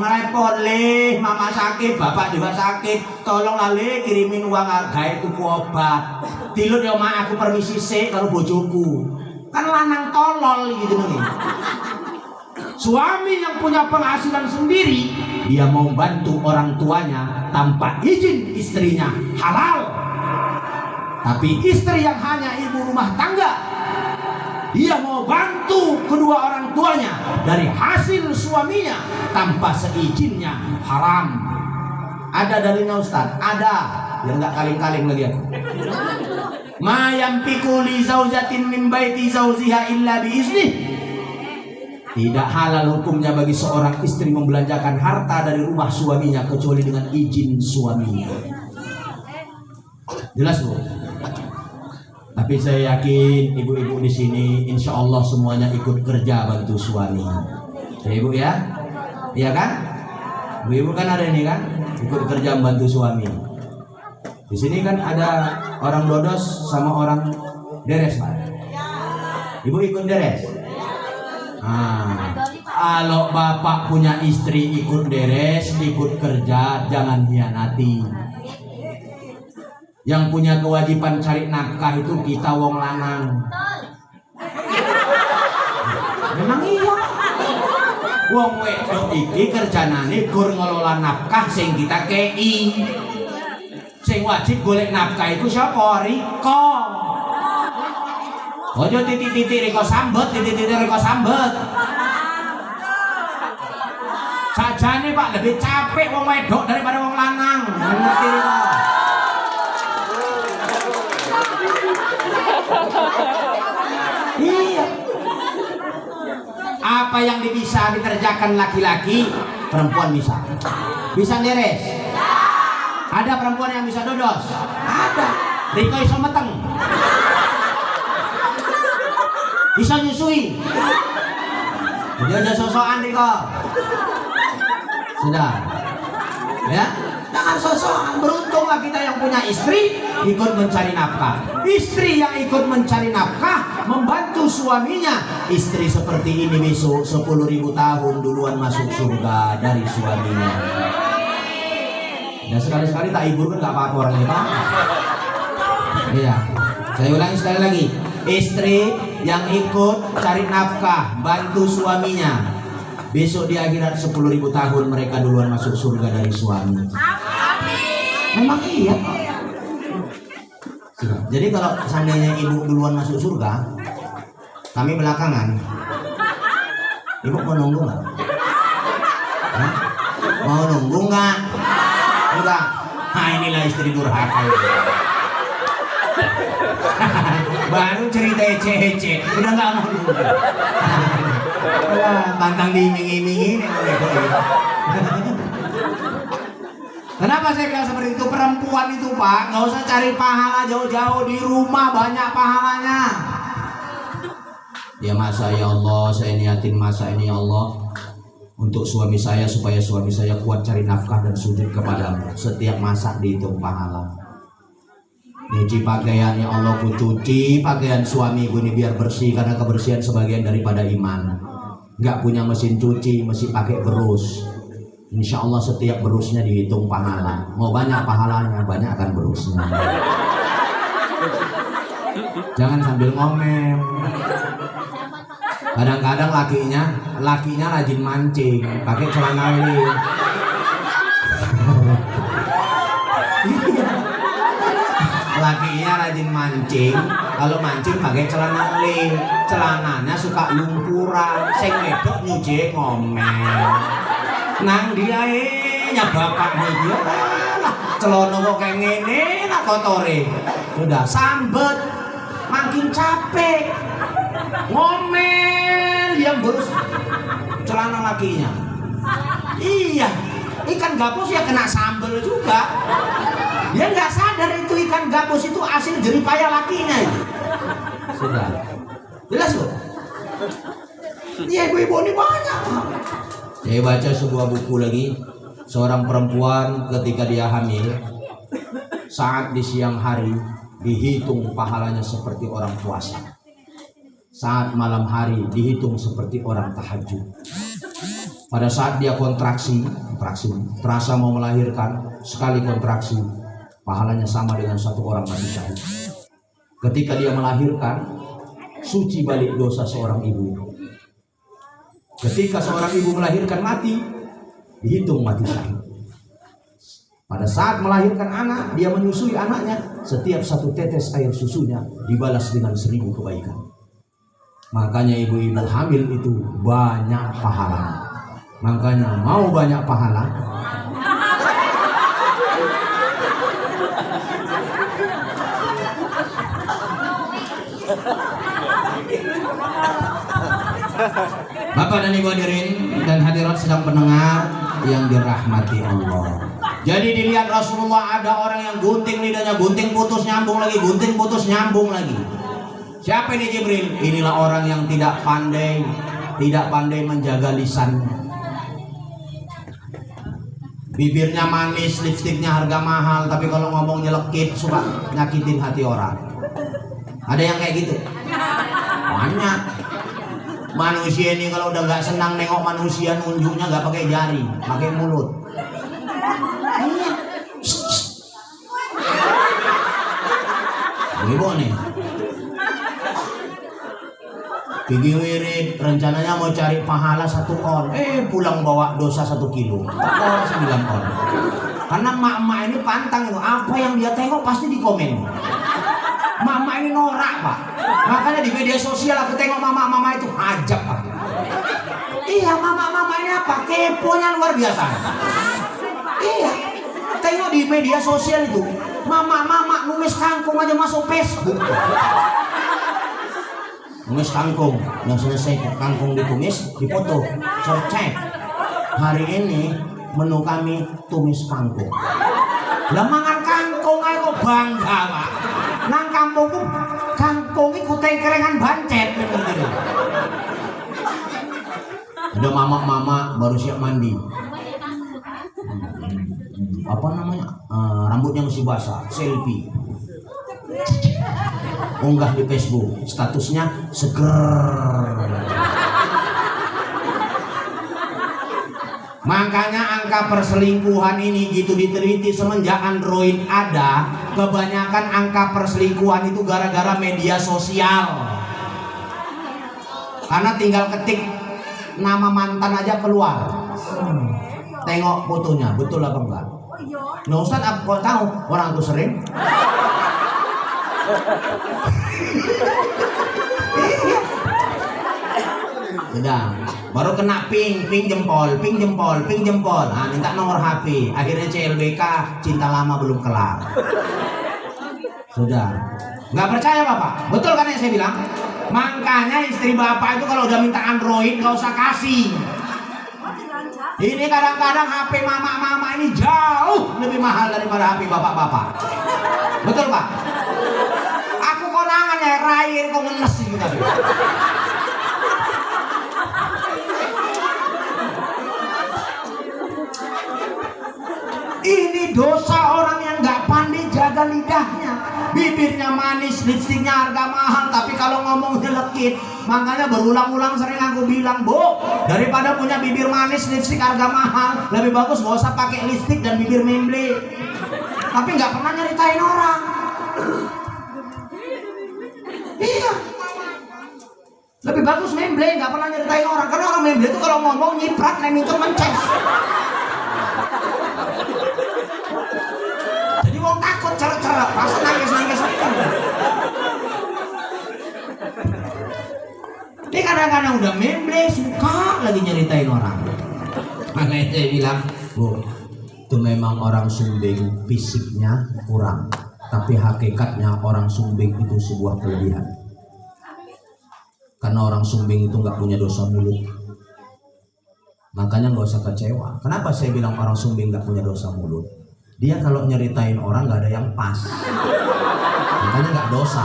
repot leh, mama sakit, bapak juga sakit, tolonglah leh kirimin uang harga itu obat. Tilut ya mak, aku permisi sih kalau bojoku. Kan lanang tolol gitu nih. Suami yang punya penghasilan sendiri, dia mau bantu orang tuanya tanpa izin istrinya, halal. Tapi istri yang hanya ibu rumah tangga, dia mau bantu kedua orang tuanya dari hasil suaminya tanpa seizinnya, haram. Ada dalilnya Ustaz? Ada. Biar nggak kaling-kaling lagi aku. Ma yampiku li zaujatin min baiti zauziha illa biiznih. Tidak halal hukumnya bagi seorang istri membelanjakan harta dari rumah suaminya kecuali dengan izin suaminya. Jelas Bu? Tapi saya yakin ibu-ibu di sini insya Allah semuanya ikut kerja bantu suami. Ya ibu ya? Iya kan? Ibu kan ada ini kan? Ikut kerja membantu suami. Di sini kan ada orang Dodos sama orang Deres Pak. Ibu ikut Deres? Kalau bapak punya istri ikut Deres, ikut kerja, jangan hianati. Yang punya kewajiban cari nafkah itu kita wong lanang. Memang iya. Wong wedok iki kerjanane gur ngelola nafkah sing kita kei. Sing wajib golek nafkah itu siapa? Riko. Ojo titik-titik Riko sambet, titik-titik Riko sambet. Sajane Pak lebih capek wong wedok daripada wong lanang. Ngerti Riko? Iya. Apa yang bisa dikerjakan laki-laki, perempuan bisa. Bisa deres? Ada perempuan yang bisa dodos? Ada. Riko iso meteng. Bisa nyusui. Jadi aja sosokan Riko. Sudah. Ya? Jangan sosokan. Beruntunglah kita yang punya istri ikut mencari nafkah. Istri yang ikut mencari nafkah membantu suaminya. Istri seperti ini besok 10.000 tahun duluan masuk surga dari suaminya. Dan sekali-sekali tak hibur kan gak apa-apa orang ini Pak. Iya. Saya ulangi sekali lagi. Istri yang ikut cari nafkah bantu suaminya, besok di akhirat 10.000 tahun mereka duluan masuk surga dari suami. Memang iya. Jadi kalau seandainya ibu duluan masuk surga, kami belakangan, ibu mau nunggu nggak? Mau nunggu nggak? Enggak. Nah inilah istri durhaka. Baru cerita ece-ece, udah nggak mau nunggu. Pantang diiming-imingin. Kenapa saya bilang seperti itu? Perempuan itu Pak, nggak usah cari pahala jauh-jauh, di rumah banyak pahalanya. Ya masa ya Allah, saya niatin masa ini ya Allah untuk suami saya supaya suami saya kuat cari nafkah dan sujud kepadamu. Setiap masak dihitung pahala. Nyuci pakaian ya Allah, ku cuci pakaian suamiku ini biar bersih karena kebersihan sebagian daripada iman. Nggak punya mesin cuci, mesti pakai berus. Insya Allah setiap berusnya dihitung pahala. Mau banyak pahalanya, banyak akan berusnya. Jangan sambil ngomel. Kadang-kadang lakinya rajin mancing, pakai celana li. Lakinya rajin mancing, kalau mancing pakai celana li. Celananya suka lumpuran, sing wedok nyuci ngomel. Nang dia bapak dia lah celana kok kayak ngene nak kotore. Sudah sambet, makin capek. Ngomel yang berus celana lakinya. Iya, ikan gabus ya kena sambel juga. Dia nggak sadar itu ikan gabus itu hasil jeripaya lakinya. Sudah, jelas loh. Iya ibu-ibu ini banyak. Saya baca sebuah buku lagi, seorang perempuan ketika dia hamil Saat di siang hari dihitung pahalanya seperti orang puasa. Saat malam hari dihitung seperti orang tahajud. Pada saat dia kontraksi, terasa mau melahirkan, sekali kontraksi, pahalanya sama dengan satu orang mati syahid. Ketika dia melahirkan, suci balik dosa seorang ibu. Ketika seorang ibu melahirkan mati, dihitung mati syahid. Pada saat melahirkan anak, dia menyusui anaknya, setiap satu tetes air susunya dibalas dengan 1000 kebaikan. Makanya ibu-ibu hamil itu banyak pahala. Makanya mau banyak pahala, Bapak dan Ibu hadirin dan hadirat sedang pendengar yang dirahmati Allah. Jadi dilihat Rasulullah ada orang yang gunting lidahnya, gunting putus nyambung lagi, gunting putus nyambung lagi. Siapa ini Jibril? Inilah orang yang tidak pandai menjaga lisannya. Bibirnya manis, lipstiknya harga mahal, tapi kalau ngomong nyelekit suka nyakitin hati orang. Ada yang kayak gitu? Banyak. Manusia ini kalau udah nggak senang nengok manusia, nunjuknya nggak pakai jari, pakai mulut. Ibu nih, gigi wirid rencananya mau cari pahala 1 on, pulang bawa dosa 1 kilo, tekor 9 on. Karena mak-mak ini pantang itu, apa yang dia tengok pasti di komen. Mama ini norak pak, makanya di media sosial aku tengok mama-mama itu ajab pak. Iya mama-mama ini apa? Keponya luar biasa. Iya, tengok di media sosial itu, mama-mama numis kangkung aja masuk Facebook. Numis kangkung, yang selesai kangkung ditumis, dipoto, cek. Hari ini menu kami tumis kangkung. Lah mangan kangkung aja kok bangga pak. Nang kampungku kangkung iku tengkerengan bancet bener. Ada mama-mama baru siap mandi. Apa namanya? Rambutnya masih basah, selfie. Unggah di Facebook, statusnya seger. Makanya angka perselingkuhan ini gitu diteliti semenjak Android ada. Kebanyakan angka perselingkuhan itu gara-gara media sosial. Karena tinggal ketik nama mantan aja keluar. Tengok fotonya, betul apa enggak? Nah Ustaz, aku kok tahu orang tuh sering. Sudah, baru kena ping jempol. Nah, minta nomor HP. Akhirnya CLBK, cinta lama belum kelar. Sudah, nggak percaya bapak? Betul kan yang saya bilang? Makanya istri bapak itu kalau udah minta Android nggak usah kasih. Ini kadang-kadang HP mama-mama ini jauh lebih mahal daripada HP bapak-bapak. Betul pak? Aku konangan ya, rair kok ngenes gitu. Ini dosa orang yang nggak pandai jaga lidahnya. Bibirnya manis, lipstiknya harga mahal, tapi kalau ngomong jelekit. Makanya berulang-ulang sering aku bilang, Bu, daripada punya bibir manis, lipstik harga mahal, lebih bagus gak usah pakai lipstik dan bibir memble. Tapi nggak pernah nyeritain orang. Iya, lebih bagus memble, nggak pernah nyeritain orang. Karena orang memble itu kalau ngomong nyiprat, itu mences. Jadi wong takut cerak-cerak, pas nangis-nangis aja. Ini kadang-kadang udah memble, suka lagi nyeritain orang. Makanya saya bilang, Bu, itu memang orang sumbing fisiknya kurang, tapi hakikatnya orang sumbing itu sebuah kelebihan. Karena orang sumbing itu nggak punya dosa mulut. Makanya nggak usah kecewa. Kenapa saya bilang orang sumbing nggak punya dosa mulut? Dia kalau nyeritain orang nggak ada yang pas, makanya nggak dosa.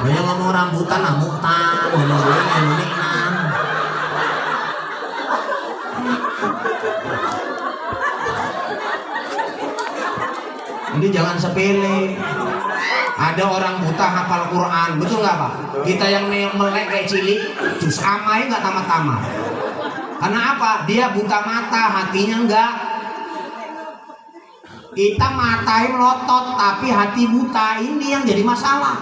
Dia ngomong rambutan, amutan, ngomong nguningan. Jadi jangan sepele. Ada orang buta hafal Quran, betul nggak Pak? Kita yang melek kayak cilik, jus amai nggak tamat-tamat. Karena apa? Dia buta mata, hatinya enggak. Kita matai melotot, tapi hati buta, ini yang jadi masalah.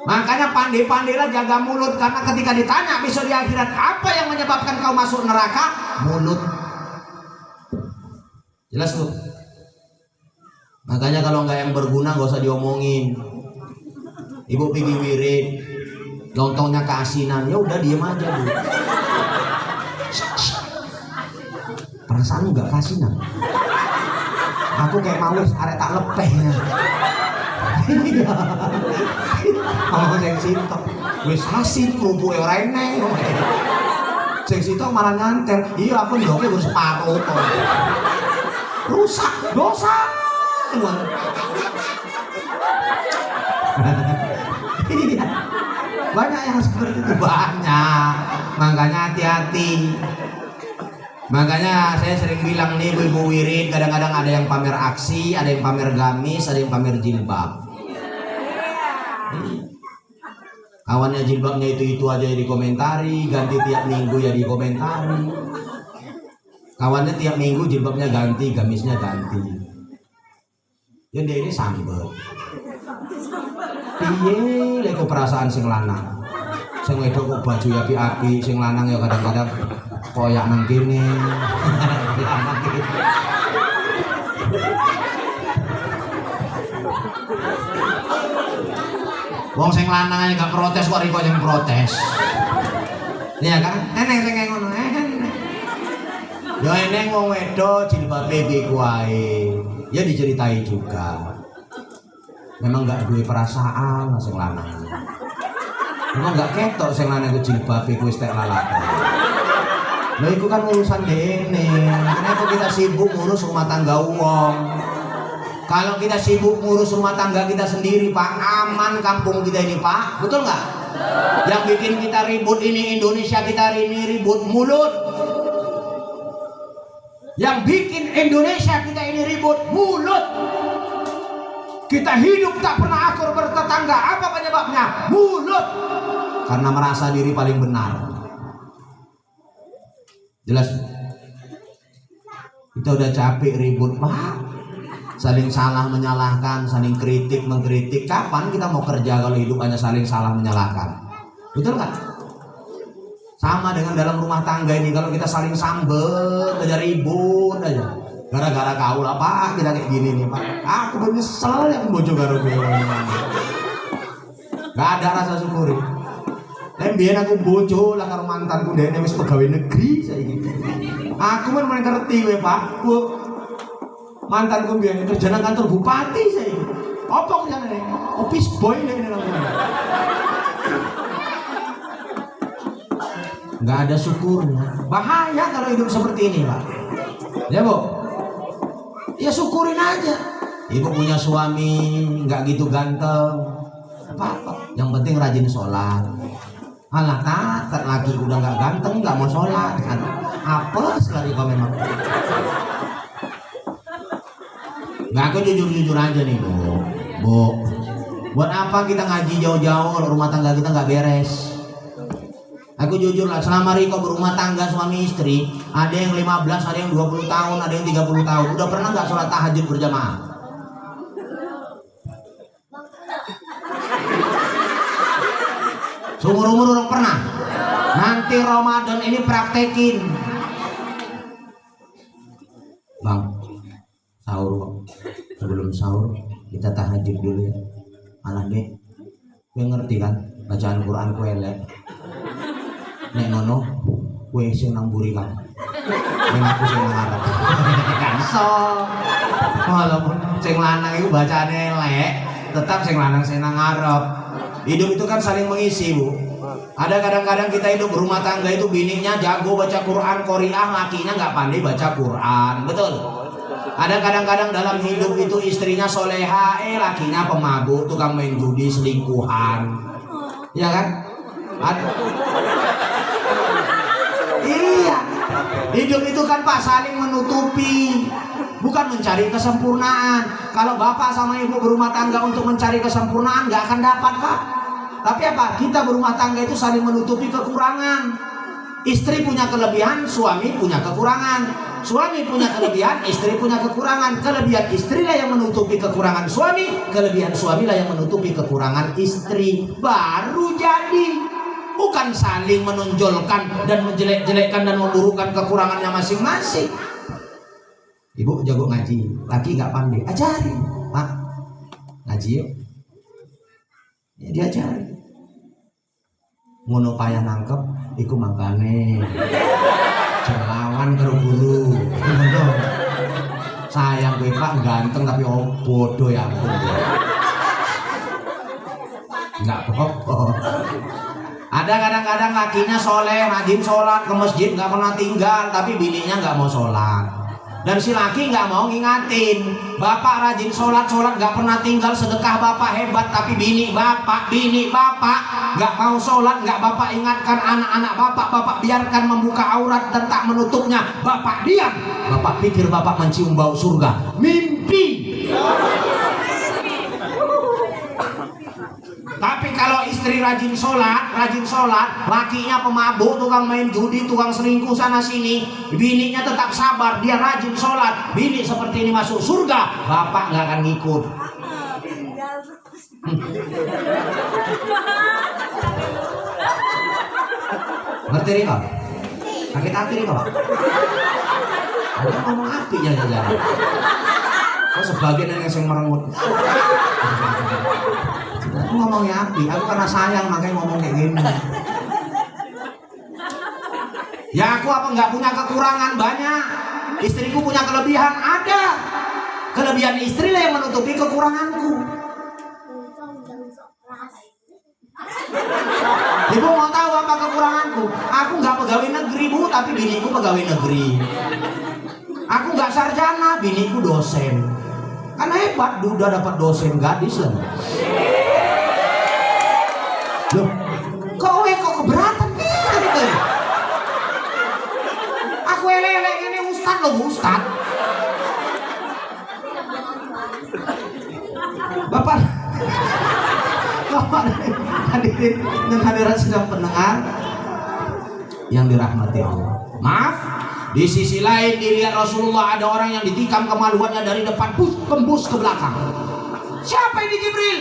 Makanya pandai-pandailah jaga mulut, karena ketika ditanya besok di akhirat apa yang menyebabkan kau masuk neraka, mulut. Jelas tuh. Makanya kalau nggak yang berguna nggak usah diomongin. Ibu pergi wirid, lontongnya keasinan, ya udah diem aja Bu. Perasaan nggak keasinan. Aku kayak mau arek tak lepehnya. Kalau sing sitok wis asin lumpuhe ora eneng. Sing sitok malah nyantel. Iya aku ndoke baru separuh kok. Rusak dosa. Iya. Banyak yang seperti itu, banyak. Makanya hati-hati. Makanya saya sering bilang nih ibu-ibu wirid, kadang-kadang ada yang pamer aksi, ada yang pamer gamis, ada yang pamer jilbab. Kawannya jilbabnya itu aja ya dikomentari, ganti tiap minggu ya dikomentari. Kawannya tiap minggu jilbabnya ganti, gamisnya ganti. Ya dia ini sambel. Piye lek perasaan sing lanang. Sing wedok kok baju ya api-api, sing lanang ya kadang-kadang koyak nang kene. Wong sing lanang aja gak protes kok riko yang protes. Iya kan? Eneng sing ngono, eneng. Ya eneng wong wedok jilbabe iki kuwae. Ya diceritai juga. Memang gak duwe perasaan sing lanang. Memang gak ketok sing lanang ku jilbabe ku wis tek lalapan. Lha iku kan urusan dene. Kenapa kita sibuk ngurus rumah tangga wong? Kalau kita sibuk ngurus rumah tangga kita sendiri, Pak, aman kampung kita ini, Pak. Betul nggak? Yang bikin kita ribut ini Indonesia kita ini ribut mulut. Yang bikin Indonesia kita ini ribut mulut. Kita hidup tak pernah akur bertetangga. Apa penyebabnya? Mulut. Karena merasa diri paling benar. Jelas? Kita udah capek ribut, Pak. Saling salah menyalahkan, saling kritik mengkritik. Kapan kita mau kerja kalau hidup hanya saling salah menyalahkan? Betul nggak? Sama dengan dalam rumah tangga ini, kalau kita saling sambet aja, ribut aja, gara-gara kau lah Pak kita kayak gini nih Pak. Aku menyesal yang bojo karo kowe. Gak ada rasa syukuri. Dan biar aku bojo lah karo mantanku dene wis pegawai negeri saiki. Aku men ngerti kowe Pak. Mantanku biar kerja nang kantor bupati saya. Apa kerjane? Office boy nek namanya. Enggak ada syukurnya. Bahaya kalau hidup seperti ini, Pak. Ya, Bu. Ya syukurin aja. Ibu punya suami enggak gitu ganteng. Apa-apa. Yang penting rajin sholat. Alah tak lagi udah enggak ganteng, enggak mau sholat. Apa sekali kau memang. Nggak, aku jujur aja nih Bu. Buat apa kita ngaji jauh-jauh kalau rumah tangga kita nggak beres? Aku jujur lah, selama Riko berumah tangga suami istri, ada yang 15, ada yang 20 tahun, ada yang 30 tahun. Udah pernah nggak sholat tahajud berjamaah? Seumur-umur orang pernah. Nanti Ramadan ini praktekin, Bang. Sahur kok. Sebelum sahur kita tahajud dulu ya. Alah nek kowe ngerti kan bacaan Quran kowe elek. Nek ngono kowe sing nang mburi kan. Nek aku sing nang ngarep. Kan iso. Walaupun sing lanang iku bacane elek, tetap sing lanang sing nang ngarep. Hidup itu kan saling mengisi, Bu. Ada kadang-kadang kita hidup berumah tangga itu bininya jago baca Quran Qoriah, lakinya nggak pandai baca Quran. Betul? Ada kadang-kadang dalam hidup itu istrinya soleha, lakinya pemabuk, tukang main judi, selingkuhan, ya kan? Iya, hidup itu kan Pak saling menutupi. bukan mencari kesempurnaan. Kalau bapak sama ibu berumah tangga untuk mencari kesempurnaan nggak akan dapat, Pak. Tapi apa? Kita berumah tangga itu saling menutupi kekurangan. Istri punya kelebihan, suami punya kekurangan. Suami punya kelebihan, istri punya kekurangan. Kelebihan istrilah yang menutupi kekurangan suami, kelebihan suamilah yang menutupi kekurangan istri. Baru jadi. Bukan saling menonjolkan dan menjelek-jelekkan dan memburukan kekurangannya masing-masing. Ibu jago ngaji, laki nggak pandai, ajarin, Pak. Ngaji yuk. Ya diajarin. Ngono payah nangkep, iku makane. Lawan karo guru. Sayang gue Pak ganteng tapi bodoh ya ampun. Enggak apa-apa. Ada kadang-kadang lakinya soleh, rajin sholat, ke masjid nggak pernah tinggal, tapi bininya nggak mau sholat. Dan si laki nggak mau ngingatin, bapak rajin sholat nggak pernah tinggal, sedekah bapak hebat, tapi bini bapak nggak mau sholat, nggak bapak ingatkan anak-anak bapak biarkan membuka aurat dan tak menutupnya, bapak diam. Bapak pikir bapak mencium bau surga, mimpi. Tapi kalau istri rajin sholat, lakinya pemabuk, tukang main judi, tukang selingkuh sana sini, bininya tetap sabar, dia rajin sholat, bini seperti ini masuk surga, bapak nggak akan ngikut. Ngerti nih kok? Sakit hati nih kok? Ada ngomong apinya jajan. Kok sebagian yang merengut? Aku ngomongnya api, aku karena sayang makanya ngomong kayak gini. Ya aku apa nggak punya kekurangan banyak, istriku punya kelebihan ada. Kelebihan istri lah yang menutupi kekuranganku. Ibu mau tahu apa kekuranganku? Aku nggak pegawai negeri Bu, tapi biniku pegawai negeri. Aku nggak sarjana, biniku dosen. Karena hebat, udah dapat dosen gadis lah. Loh, kok keberatan gitu? Aku elek ini ustad loh, ustad. Bapak hadirin dan hadirat sedang pendengar yang dirahmati Allah. Maaf, di sisi lain dilihat Rasulullah ada orang yang ditikam kemaluannya dari depan tembus ke belakang. Siapa ini Jibril?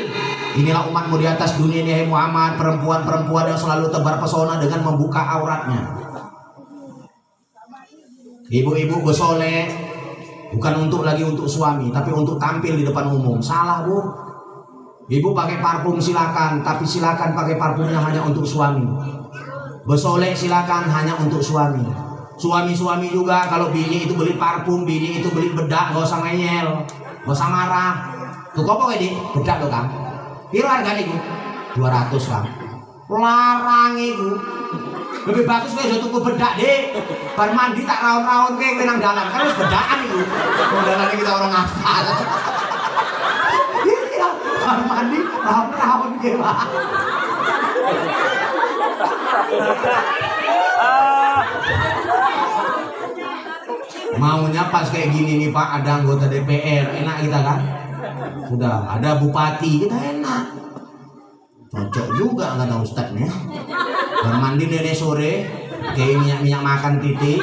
Inilah umatmu di atas dunia ini, hai Muhammad, perempuan-perempuan yang selalu tebar pesona dengan membuka auratnya. Ibu-ibu bersoleh bukan untuk suami, tapi untuk tampil di depan umum. Salah Bu. Ibu pakai parfum silakan, tapi silakan pakai parfumnya hanya untuk suami. Bersoleh silakan hanya untuk suami. Suami-suami juga kalau bini itu beli parfum, bini itu beli bedak, gak usah ngeyel, gak usah marah. Tuh kok ini bedak lo Kang. Piro harganya itu? 200 Kang. Larang itu. Lebih bagus kowe tuku bedak deh. Bar mandi tak raun-raun kowe nang dalan. Kan wis bedakan itu. Nang dalan kita orang hafal. Iya, bar mandi raun-raun kowe, Pak. Maunya pas kayak gini nih Pak, ada anggota DPR, enak kita kan? Sudah ada bupati, kita enak. Cocok juga kata ustadznya. Bermandi nenek sore, kayak minyak makan titik.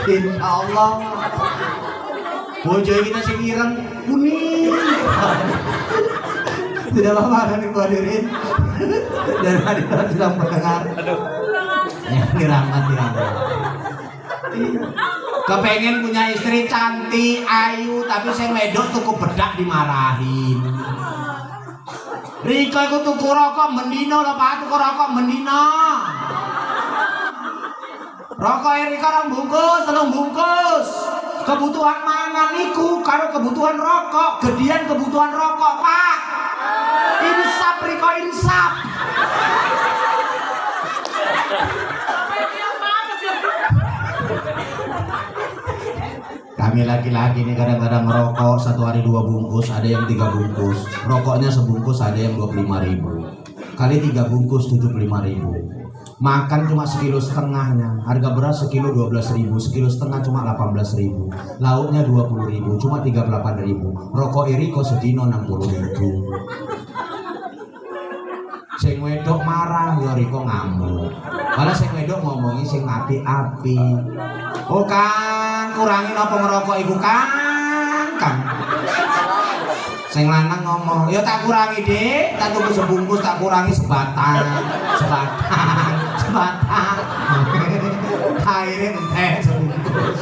Insya Allah. Bojo kita sekirang kuning. Tidak apa-apa kan ibu hadirin. Dan hadirin sedang mendengar. Yang dirahmati Allah. Kepengen punya istri cantik, ayu, tapi saya medok tuku bedak dimarahin. Riko iku tuku rokok mendino lho Pak, tuku rokok mendino. Rokok Riko 2 bungkus, 3 bungkus. Kebutuhan mangan iku karo kebutuhan rokok, gedean kebutuhan rokok Pak. Insap Riko, insap. Kami laki-laki ini kadang-kadang merokok 1 hari 2 bungkus, ada yang 3 bungkus. Rokoknya sebungkus ada yang 25.000. Kali 3 bungkus 75.000. Makan cuma sekilo setengahnya. Harga beras sekilo 12.000, sekilo setengah cuma 18.000. Lauknya 20.000, cuma 38.000. Rokok Eriko sedino 60.000. Sing wedok marah, ya Riko ngamuk. Malah sing wedok ngomongi sing api-api. Oh Kang, kurangin apa ngerokok iku Kang? Sing lanang ngomong, ya tak kurangi Dik, tak tunggu sebungkus, tak kurangi sebatang. Akhirnya enteh sebungkus.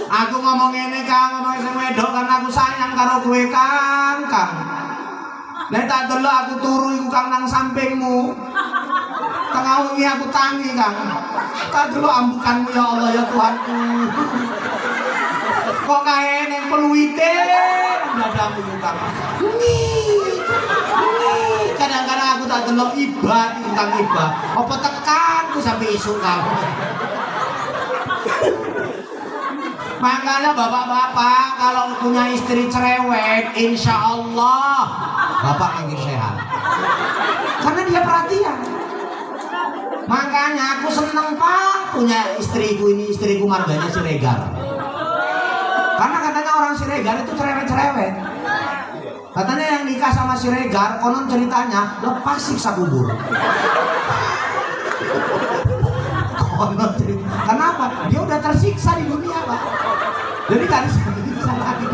Aku ngomong ini Kang, ngomong sing wedok karena aku sayang karo kowe Kang. Nek tak delok aku turu iku Kang nang sampingmu. Tengah wengi aku tangi Kang. Tak delok ambukanmu ya Allah ya Tuhanku. Kok kae ning peluite dadamu Kang. Kadang-kadang aku tak delok ibad tentang ibad. Apa tekanku sampai isuk Kang. Makanya bapak-bapak kalau punya istri cerewet, insya Allah bapak makin sehat. Karena dia perhatian. Makanya aku seneng Pak punya istriku ini, istriku marganya Siregar. Karena katanya orang Siregar itu cerewet-cerewet. Katanya yang nikah sama Siregar, konon ceritanya lepas siksa kubur. Konon cerita. Kenapa? Dia udah tersiksa di dunia Pak. Jadi kan siksa lagi.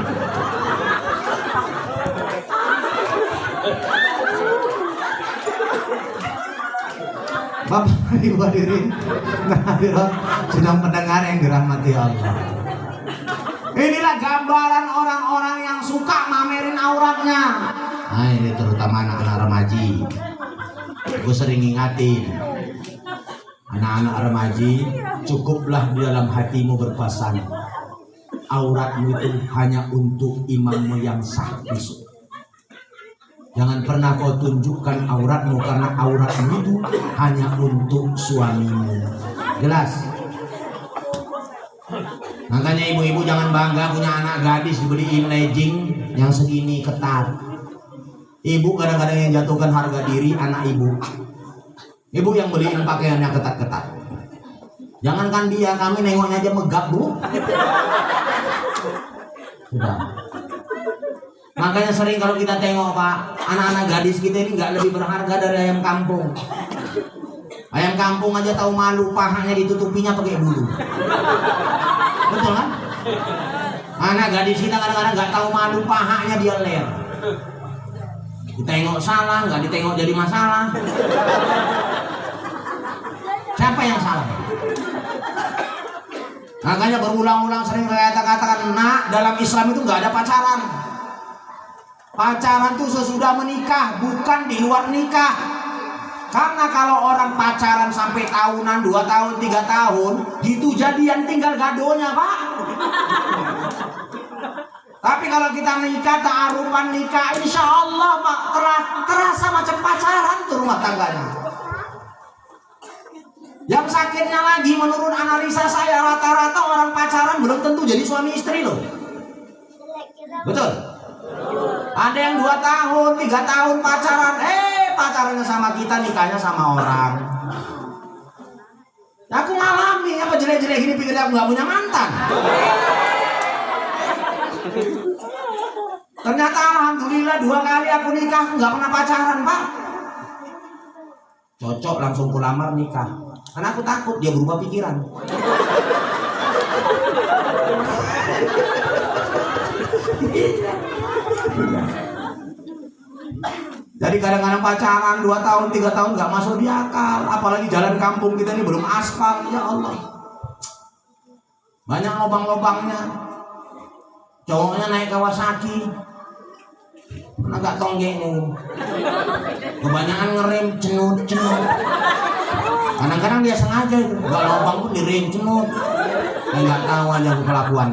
Bapak Ibu hadirin hadirat sedang mendengar yang dirahmati Allah. Inilah gambaran orang-orang yang suka mamerin auratnya. Nah ini terutama anak-anak remaji. Gue sering ingatin anak-anak remaji, cukuplah di dalam hatimu berpesan, auratmu itu hanya untuk imammu yang sah besok. Jangan pernah kau tunjukkan auratmu karena auratmu itu hanya untuk suamimu. Jelas? Makanya ibu-ibu jangan bangga punya anak gadis dibeliin legging yang segini ketat. Ibu kadang-kadang yang jatuhkan harga diri anak ibu. Ibu yang beliin pakaiannya ketat-ketat. Jangankan dia, kami nengoknya aja megap Bu. Sudah. Makanya sering kalau kita tengok Pak, anak-anak gadis kita ini nggak lebih berharga dari ayam kampung. Ayam kampung aja tahu malu, pahanya ditutupinya pakai bulu. Betul kan? Anak gadis kita kadang-kadang nggak tahu malu, pahanya dia ler. Ditengok salah, nggak ditengok jadi masalah. Siapa yang salah? Makanya berulang-ulang sering saya katakan, nak, dalam Islam itu nggak ada pacaran. Pacaran itu sesudah menikah, bukan di luar nikah. Karena kalau orang pacaran sampai tahunan, 2 tahun, 3 tahun, itu jadian tinggal gadonya Pak. Tapi kalau kita nikah, ta'arufan nikah, insya Allah Pak, terasa macam pacaran tuh rumah tangganya. Yang sakitnya lagi, menurut analisa saya, rata-rata orang pacaran belum tentu jadi suami istri loh. Betul? Ada yang 2 tahun, 3 tahun pacaran, pacarannya sama kita, nikahnya sama orang. Aku ngalami, apa jelek-jelek gini pikir aku gak punya mantan. Ternyata alhamdulillah 2 kali aku nikah gak pernah pacaran Pak. Cocok langsung kulamar nikah. Karena aku takut dia berubah pikiran. Jadi kadang-kadang pacaran 2 tahun, 3 tahun gak masuk di akal. Apalagi jalan kampung kita ini belum aspal. Ya Allah, banyak lubang-lubangnya. Cowoknya naik Kawasaki, agak tonggeng nih. Kebanyakan ngerem cenut-cenut. Kadang-kadang dia sengaja itu, gak lubang pun direm cenut. Nggak tahu aja kelakuan.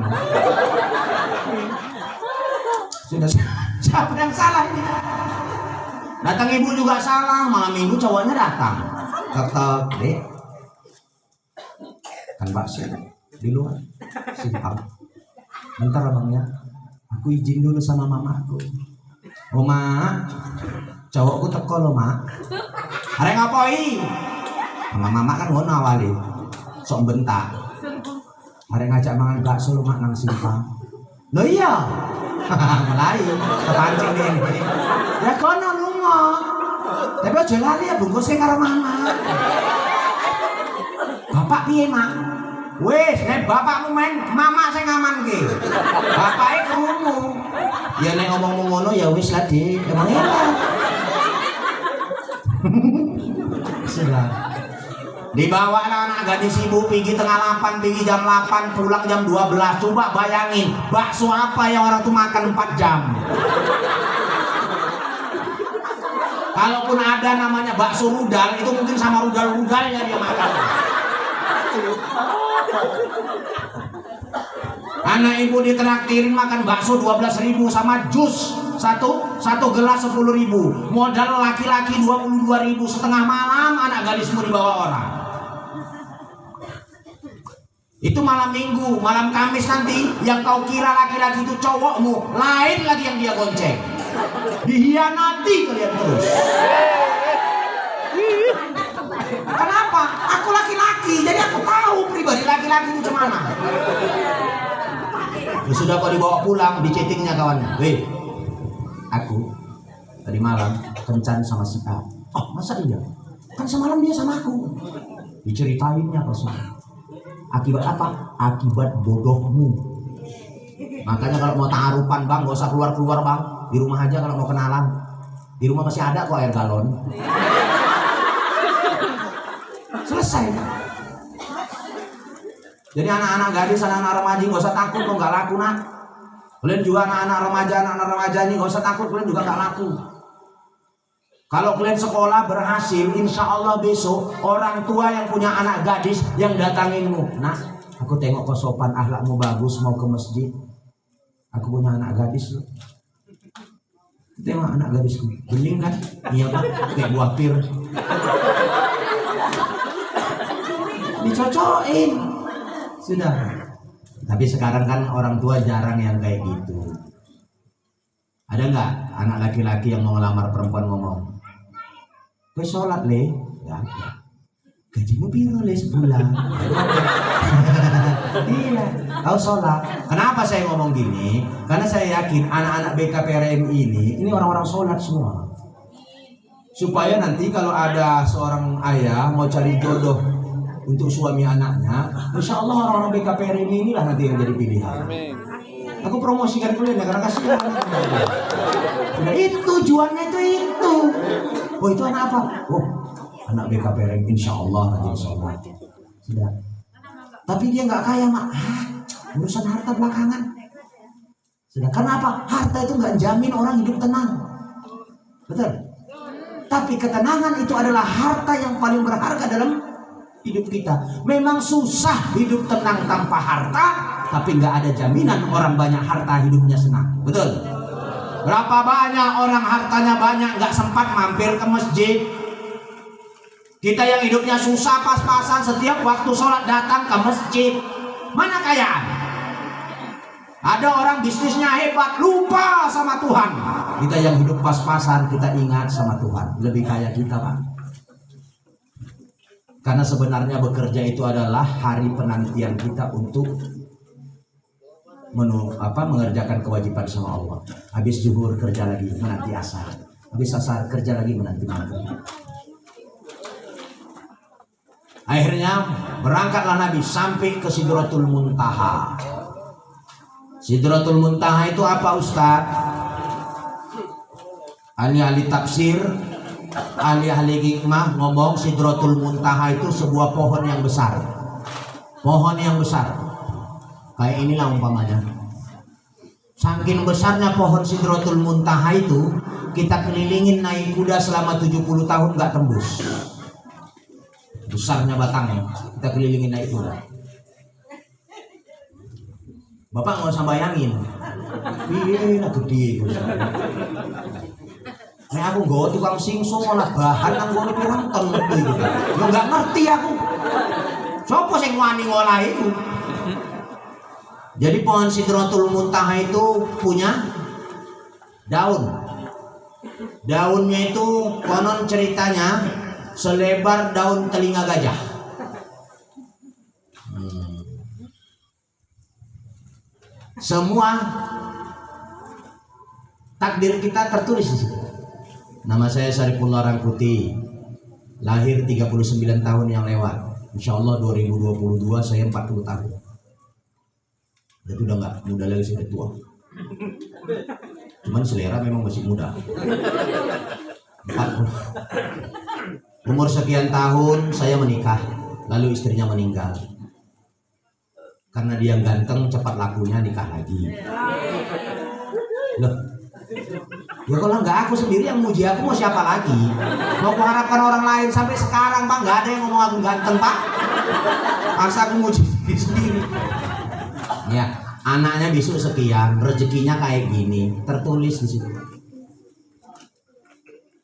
Sudah, siapa yang salah ini? Datang ibu juga salah, malam minggu cowoknya datang. Ketok, Dek. Kan bakso di luar. Simpang. Bentar abangnya, aku izin dulu sama mamaku. Oh mak, cowokku teko lo mak. Arek ngapoi? Mama kan ngono awali. Sok bentak. Arek ngajak mangan bakso lo mak nang simpang. Lo iya. Mulai kepancing ini. Ya kono lunga. Tapi aja lali ya bungkusnya karo mama. Bapak piye mak? Wes, nek bapakmu main, mama sing ngamanke. Bapake krungu. Ya nek ngomong ngono ya wis lah, Dik. Emang enak. Sudah. Dibawa anak gadis ibu pergi tengah 8, pergi jam 8, pulang jam 12. Coba bayangin, bakso apa yang orang tuh makan 4 jam. Kalaupun ada namanya bakso rudal, itu mungkin sama rudal-rudalnya dia makan. Anak ibu ditraktirin makan bakso 12.000 sama jus satu gelas 10.000. Modal laki-laki 22.000. Setengah malam anak gadismu dibawa orang. Itu malam minggu, malam Kamis nanti yang kau kira laki-laki itu cowokmu, lain lagi yang dia gonceng. Dihianati kalian terus. Kenapa? Aku laki-laki, jadi aku tahu pribadi laki-laki itu gimana. Ya sudah kau dibawa pulang, di chattingnya kawan. Weh, aku tadi malam kencan sama si A. Oh masa iya? Kan semalam dia sama aku. Diceritainnya kau semua. Akibat apa? Akibat bodohmu. Makanya kalau mau tarupan bang, gak usah keluar-keluar bang. Di rumah aja kalau mau kenalan. Di rumah masih ada kok air galon. Selesai. Jadi anak-anak gadis, anak-anak remaja gak usah takut kok gak laku nak. Kalian juga anak-anak remaja ini gak usah takut, kalian juga gak laku. Kalau kalian sekolah berhasil, insya Allah besok orang tua yang punya anak gadis yang datanginmu. Nah, aku tengok kau sopan, akhlakmu bagus, mau ke masjid. Aku punya anak gadis loh. Tengok anak gadisku, bening kan? Iya pak, kayak buah pir. Dicocokin. Sudah. Tapi sekarang kan orang tua jarang yang kayak gitu. Ada nggak anak laki-laki yang mau ngelamar perempuan ngomong? Gue sholat le, ya. Gajimu piro le sebulan? Iya, kau sholat. Kenapa saya ngomong gini? Karena saya yakin anak-anak BKPRM ini orang-orang sholat semua. Supaya nanti kalau ada seorang ayah mau cari jodoh untuk suami anaknya, insya Allah orang-orang BKPRM inilah nanti yang jadi pilihan. Aku promosikan kalian ya karena kasihan. Sudah itu tujuannya itu. Oh itu anak apa? Oh anak BKPRM insya Allah jadi sholat. Sudah. Tapi dia nggak kaya mak. Urusan harta belakangan. Sudah. Kenapa? Harta itu nggak jamin orang hidup tenang. Betul. Tapi ketenangan itu adalah harta yang paling berharga dalam hidup kita. Memang susah hidup tenang tanpa harta, tapi nggak ada jaminan orang banyak harta hidupnya senang. Betul? Berapa banyak orang hartanya banyak nggak sempat mampir ke masjid. Kita yang hidupnya susah pas-pasan setiap waktu sholat datang ke masjid. Mana kayaan? Ada orang bisnisnya hebat, lupa sama Tuhan. Kita yang hidup pas-pasan, kita ingat sama Tuhan. Lebih kaya kita pak. Karena sebenarnya bekerja itu adalah hari penantian kita untuk mengerjakan kewajiban sama Allah. Habis zuhur kerja lagi menanti asar. Habis asar kerja lagi menanti maghrib. Akhirnya berangkatlah Nabi sampai ke Sidratul Muntaha. Sidratul Muntaha itu apa Ustaz? Ahli-ahli tafsir, ahli-ahli hikmah ngomong Sidratul Muntaha itu sebuah pohon yang besar. Pohon yang besar. Kayak inilah umpamanya. Saking besarnya pohon Sidratul Muntaha itu, kita kelilingin naik kuda selama 70 tahun nggak tembus. Besarnya batangnya, kita kelilingin naik kuda. Bapak nggak usah bayangin. Iya, gede. Nah aku nggawa tukang singso malah bahan nang ngono pirang ton gitu. Yo enggak ngerti aku. Sopo sing wani ngolah itu? Jadi pohon Sidratul Muntaha itu punya daun. Daunnya itu konon ceritanya selebar daun telinga gajah. Semua takdir kita tertulis di situ. Nama saya Syarifullah Rangkuti, lahir 39 tahun yang lewat. Insya Allah 2022 saya 40 tahun. Itu udah nggak muda lagi, sudah tua. Cuman selera memang masih muda. 40. Umur sekian tahun saya menikah, lalu istrinya meninggal. Karena dia ganteng, cepat lakunya nikah lagi. Loh, ya kalau nggak aku sendiri yang muji aku, mau siapa lagi? Mau kuharapkan orang lain? Sampai sekarang Pak nggak ada yang ngomong aku ganteng Pak. Masa aku muji diri sendiri. Ya, anaknya besok sekian, rezekinya kayak gini, tertulis di situ.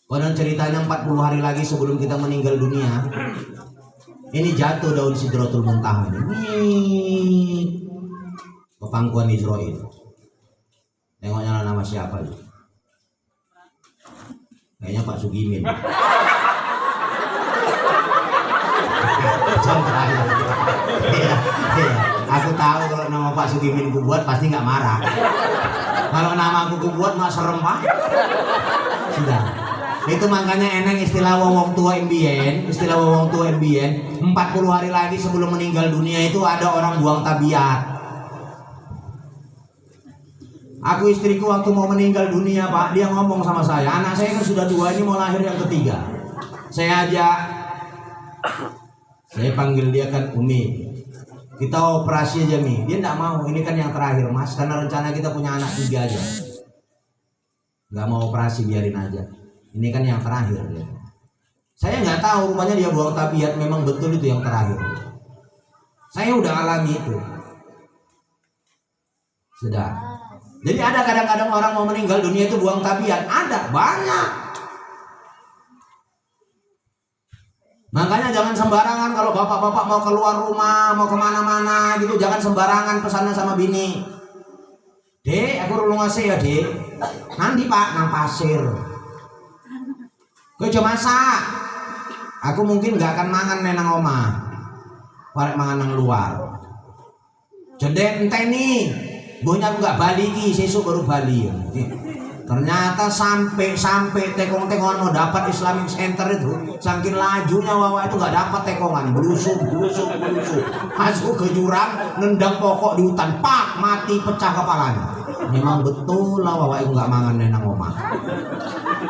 Konon ceritanya 40 hari lagi sebelum kita meninggal dunia, ini jatuh daun Sidratul Muntaha ini. Pepangkuan Israel. Tengoknya nama siapa itu? Kayaknya Pak Sugimin. Aku tahu kalau nama Pak Sugimin ku buat pasti nggak marah. Kalau nama aku ku buat mak serem Pak. Sudah. Itu makanya eneng istilah wong tua mbien, 40 hari lagi sebelum meninggal dunia itu ada orang buang tabiat. Aku istriku waktu mau meninggal dunia Pak, dia ngomong sama saya, anak saya kan sudah 2, ini mau lahir yang ketiga. Saya panggil dia kan, Umi, kita operasi aja Mi. Dia enggak mau, ini kan yang terakhir Mas, karena rencana kita punya anak 3 aja. Enggak mau operasi, biarin aja. Ini kan yang terakhir ya. Saya nggak tahu, rupanya dia buang tabiat, memang betul itu yang terakhir. Saya udah alami itu. Sudah. Jadi ada kadang-kadang orang mau meninggal dunia itu buang tabiat, ada banyak. Makanya jangan sembarangan kalau bapak-bapak mau keluar rumah, mau kemana-mana gitu, jangan sembarangan pesannya sama bini. Dek, aku rulung ngasih ya dek. Nanti Pak nang pasir. Gue cuma masak. Aku mungkin gak akan mangan nenang omah. Warek mangan nang luar. Jendek entah ini. Bohnya aku gak baliki, sesuk baru bali. Ternyata sampai tekong-tekongan mau dapat Islamic Center itu, saking lajunya wawa itu gak dapat tekongan, belusuk. Masuk ke jurang, nendang pokok di hutan, pak, mati pecah kepalanya. Memang betul lah wawa itu gak mangan nenang omah.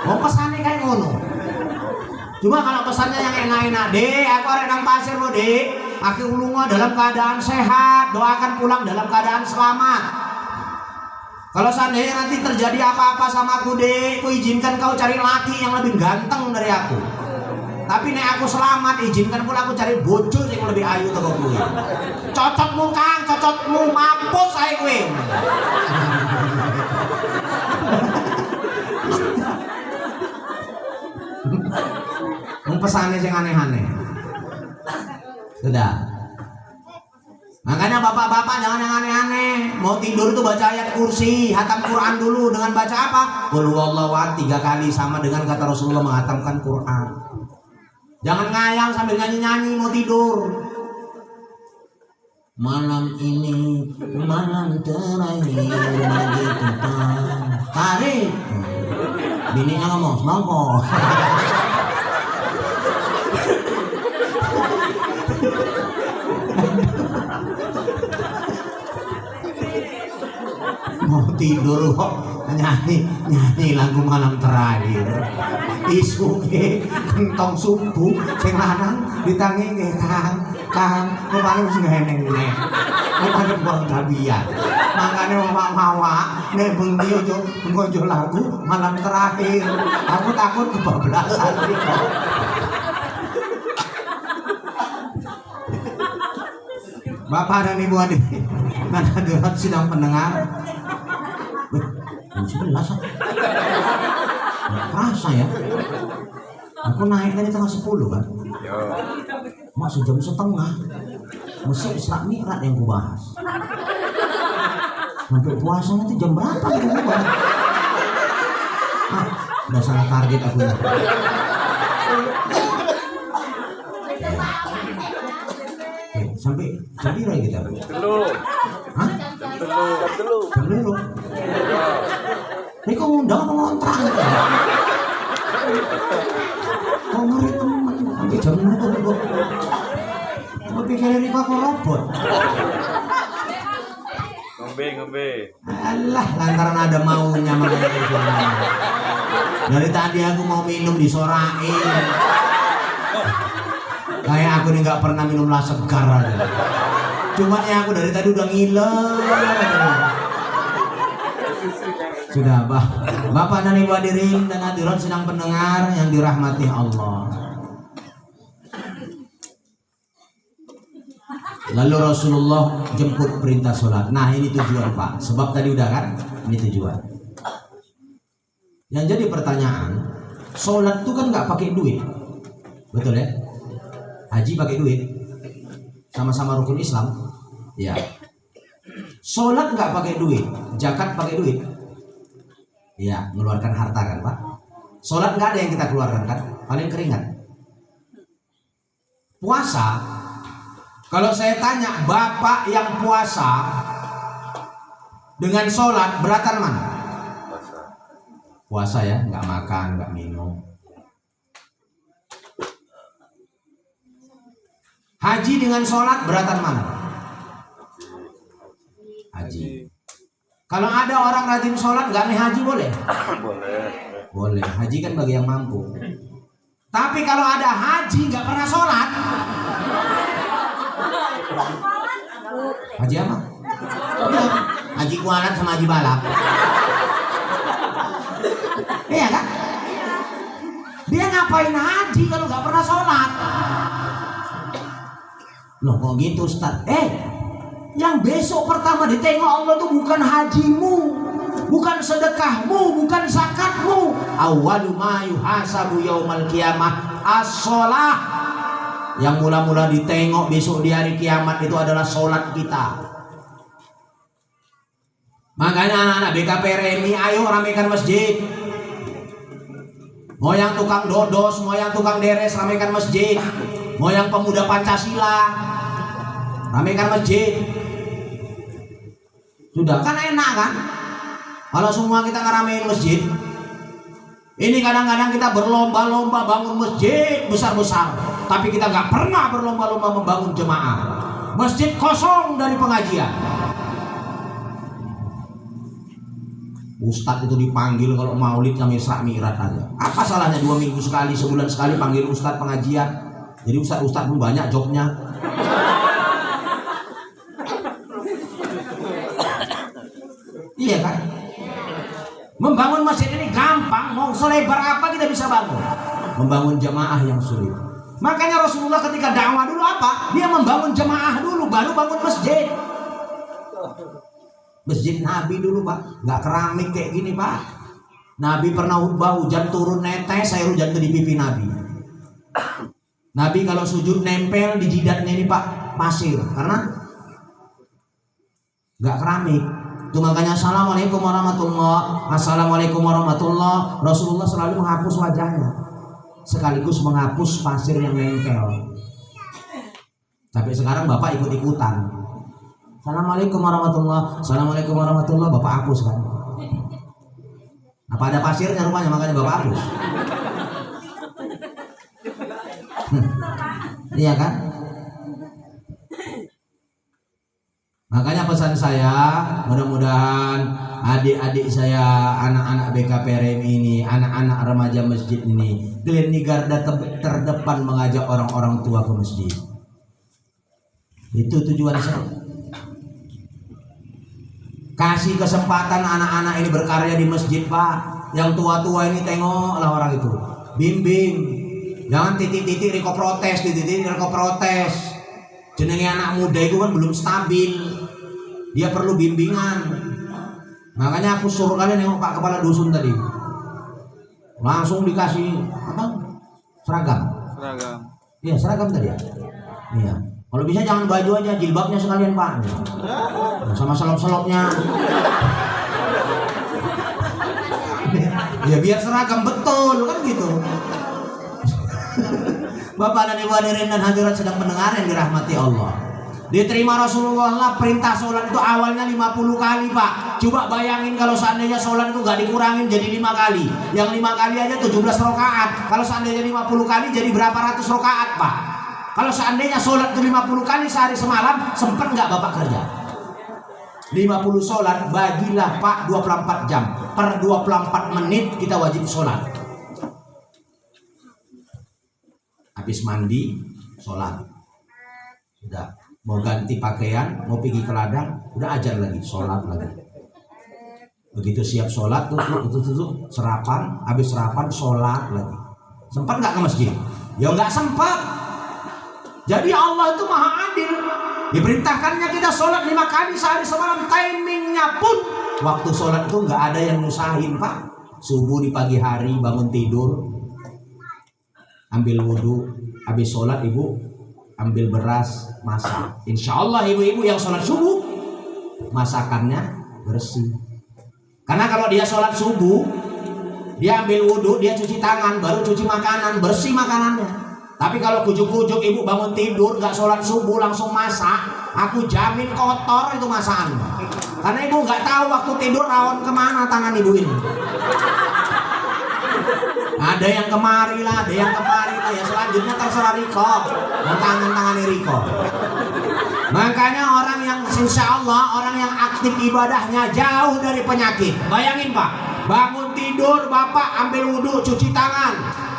Mau pesannya kayak ngono. Cuma kalau pesannya yang enak-enak, dek, aku arek nang pasir lo dek, aku ulunga dalam keadaan sehat, doakan pulang dalam keadaan selamat. Kalau seandainya nanti terjadi apa-apa sama aku dek, aku izinkan kau cari laki yang lebih ganteng dari aku. Tapi nek aku selamat, izinkan pula aku cari bojo yang lebih ayu teko kowe. Cocotmu Kang, cocotmu mampus ae kowe. Pesannya yang aneh-aneh. Sudah. Makanya bapak-bapak jangan yang aneh-aneh. Mau tidur tuh baca ayat kursi, hatam Quran dulu dengan baca apa? Qul huwallahu ahad 3 kali, sama dengan kata Rasulullah menghatamkan Quran. Jangan ngayang sambil nyanyi-nyanyi mau tidur. Malam ini malam terakhir bagi kita. Tarik. Bininya ngomong, semangko. Mau tidur kok nyanyi lagu malam terakhir. Isu ke kentong subuh sing lanang ditangi ke kang kepala wis ngeneng nek kepala buang tabiat. Makane mawa nek bengi ojo lagu malam terakhir. Aku takut kebablasan iki. Bapak dan Ibu adik, mana hadirat sidang pendengar? Jam 11 nggak kerasa ya. Aku naik dari tengah 10 kan. Masuk jam setengah. Mesti Isra Mi'raj yang kubahas. Sampai puasa nanti jam berapa yang kubahas? Udah salah target aku. Sampai lagi kita. Belum. Hah? Belum. Ini kok ngundang apa ngontrak? Kok ngeri teman? Sampai jam 6 kok. Mau pikirin Riko kok robot? Ngombe. Alah, lantaran ada maunya makanya dari sana. Dari tadi aku mau minum disorain. Kayak aku nih nggak pernah minum lah segar aja. Cuman ya aku dari tadi udah ngiler. Sudah, Bapak dan Ibu hadirin dan hadirat sedang pendengar yang dirahmati Allah. Lalu Rasulullah jemput perintah sholat. Nah ini tujuan Pak. Sebab tadi udah kan? Ini tujuan. Yang jadi pertanyaan, sholat itu kan nggak pakai duit, betul ya? Haji pakai duit, sama-sama rukun Islam. Ya. Sholat nggak pakai duit, zakat pakai duit. Ya, mengeluarkan harta kan Pak. Sholat nggak ada yang kita keluarkan kan? Paling keringat. Puasa, kalau saya tanya Bapak yang puasa dengan sholat beratan mana? Puasa ya, nggak makan, nggak minum. Haji dengan sholat beratan mana? Haji. Kalau ada orang rajin sholat nggak nih haji boleh? Boleh. Haji kan bagi yang mampu. Tapi kalau ada haji nggak pernah sholat, haji apa? Haji kualat sama haji balap. Iya kan? Dia ngapain haji kalau nggak pernah sholat? Loh kok gitu Ustaz? Yang besok pertama ditengok Allah tuh bukan hajimu, bukan sedekahmu, bukan zakatmu. Awwalu ma yuhasabu yaumal qiyamah as-shalah. Yang mula-mula ditengok besok di hari kiamat itu adalah sholat kita. Makanya anak-anak BKPRMI, ayo ramekan masjid. Mau yang tukang dodos, mau yang tukang deres, ramekan masjid. Mau yang pemuda Pancasila, ramekan masjid. Sudah kan enak kan? Kalau semua kita ngeramein masjid. Ini kadang-kadang kita berlomba-lomba bangun masjid besar-besar, tapi kita nggak pernah berlomba-lomba membangun jemaah. Masjid kosong dari pengajian. Ustadz itu dipanggil kalau maulid sama Isra Mi'raj aja. Apa salahnya 2 minggu sekali, sebulan sekali panggil ustadz pengajian? Jadi ustadz pun banyak jobnya. Iya kan? Membangun masjid ini gampang, mau selebar apa kita bisa bangun. Membangun jemaah yang sulit. Makanya Rasulullah ketika dakwah dulu apa? Dia membangun jemaah dulu, baru bangun masjid. Masjid Nabi dulu Pak, nggak keramik kayak gini Pak. Nabi pernah khutbah hujan turun netes, air hujan tuh di pipi Nabi. Nabi kalau sujud nempel di jidatnya ini Pak pasir, karena nggak keramik. Itu makanya assalamualaikum warahmatullah, assalamualaikum warahmatullah. Rasulullah selalu menghapus wajahnya, sekaligus menghapus pasir yang nempel. Tapi sekarang Bapak ikut-ikutan. Assalamualaikum warahmatullah, assalamualaikum warahmatullah, Bapak hapus kan? Apa ada pasirnya rupanya makanya Bapak hapus? Iya kan? Makanya pesan saya, mudah-mudahan adik-adik saya, anak-anak BKPRM ini, anak-anak remaja masjid ini, kalian nih garda terdepan mengajak orang-orang tua ke masjid. Itu tujuan saya. Kasih kesempatan anak-anak ini berkarya di masjid Pak. Yang tua-tua ini tengoklah orang itu, bimbing. Jangan titik-titik reko protes, titik-titik reko protes. Jenenge anak muda itu kan belum stabil, dia perlu bimbingan. Makanya aku suruh kalian nengok Pak Kepala Dusun tadi, langsung dikasih apa? Seragam. Iya seragam tadi ya. Iya. Kalau bisa jangan baju aja, jilbabnya sekalian Pak, sama selop-selopnya. Ya biar seragam betul kan gitu. Bapak dan Ibu hadirin dan hadirat sedang pendengar yang dirahmati Allah. Diterima Rasulullah lah perintah sholat itu awalnya 50 kali Pak. Coba bayangin kalau seandainya sholat itu gak dikurangin jadi 5 kali. Yang 5 kali aja 17 rakaat. Kalau seandainya 50 kali jadi berapa ratus rakaat Pak? Kalau seandainya sholat itu 50 kali sehari semalam, sempat gak Bapak kerja? 50 sholat bagilah Pak 24 jam. Per 24 menit kita wajib sholat. Habis mandi, sholat. Sudah, mau ganti pakaian, mau pergi ke ladang, udah ajar lagi, sholat lagi. Begitu siap sholat, tuh serapan, habis serapan, sholat lagi. Sempat nggak ke masjid? Ya nggak sempat. Jadi Allah itu maha adil. Diperintahkannya kita sholat 5 kali sehari semalam, timingnya pun waktu sholat itu nggak ada yang nyusahin Pak. Subuh di pagi hari bangun tidur, ambil wudhu, habis sholat ibu ambil beras masak. Insya Allah ibu-ibu yang sholat subuh masakannya bersih. Karena kalau dia sholat subuh, dia ambil wudhu, dia cuci tangan, baru cuci makanan, bersih makanannya. Tapi kalau kujuk-kujuk ibu bangun tidur gak sholat subuh langsung masak, aku jamin kotor itu masakan. Karena ibu gak tahu waktu tidur rawon kemana tangan ibu ini. Ada yang kemari lah, ada yang kemari lah. Ya selanjutnya terserah Riko, tangan-tangan Riko. Makanya orang yang insya Allah, orang yang aktif ibadahnya jauh dari penyakit. Bayangin Pak, bangun tidur Bapak ambil wudhu, cuci tangan.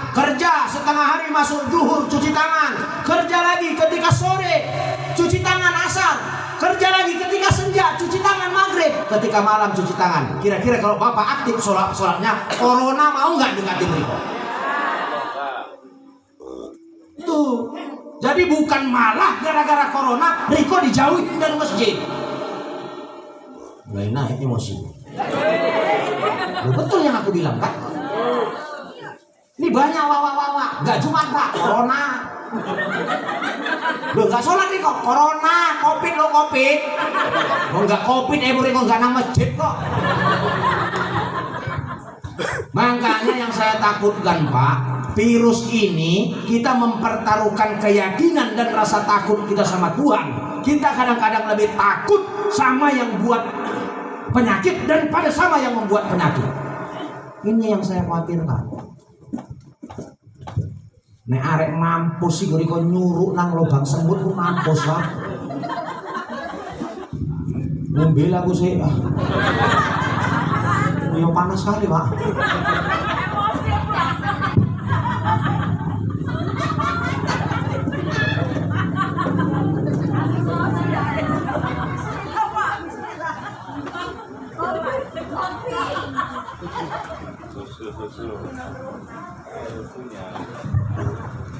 Kerja setengah hari masuk zuhur, cuci tangan. Kerja lagi ketika sore, cuci tangan asar. Kerja lagi ketika senja, cuci tangan maghrib. Ketika malam cuci tangan. Kira-kira kalau Bapak aktif sholatnya, corona mau nggak dekatin Riko? Tuh. Jadi bukan malah gara-gara corona Riko dijauhin dari masjid. Mulai naik emosi. Betul yang aku bilang kan? Ini banyak wawa-wawa, nggak cuma Pak, corona. Lo nggak sholat nih kok, corona, covid lo covid. Lo nggak covid, Riko nggak nang masjid kok. Makanya yang saya takutkan Pak, virus ini kita mempertaruhkan keyakinan dan rasa takut kita sama Tuhan. Kita kadang-kadang lebih takut sama yang buat penyakit daripada sama yang membuat penyakit. Ini yang saya khawatirkan. Nek arek mampus sih Riko nyuruh nang lubang semut ku mampus lah. Mobil aku sih. Yo panas sekali Pak.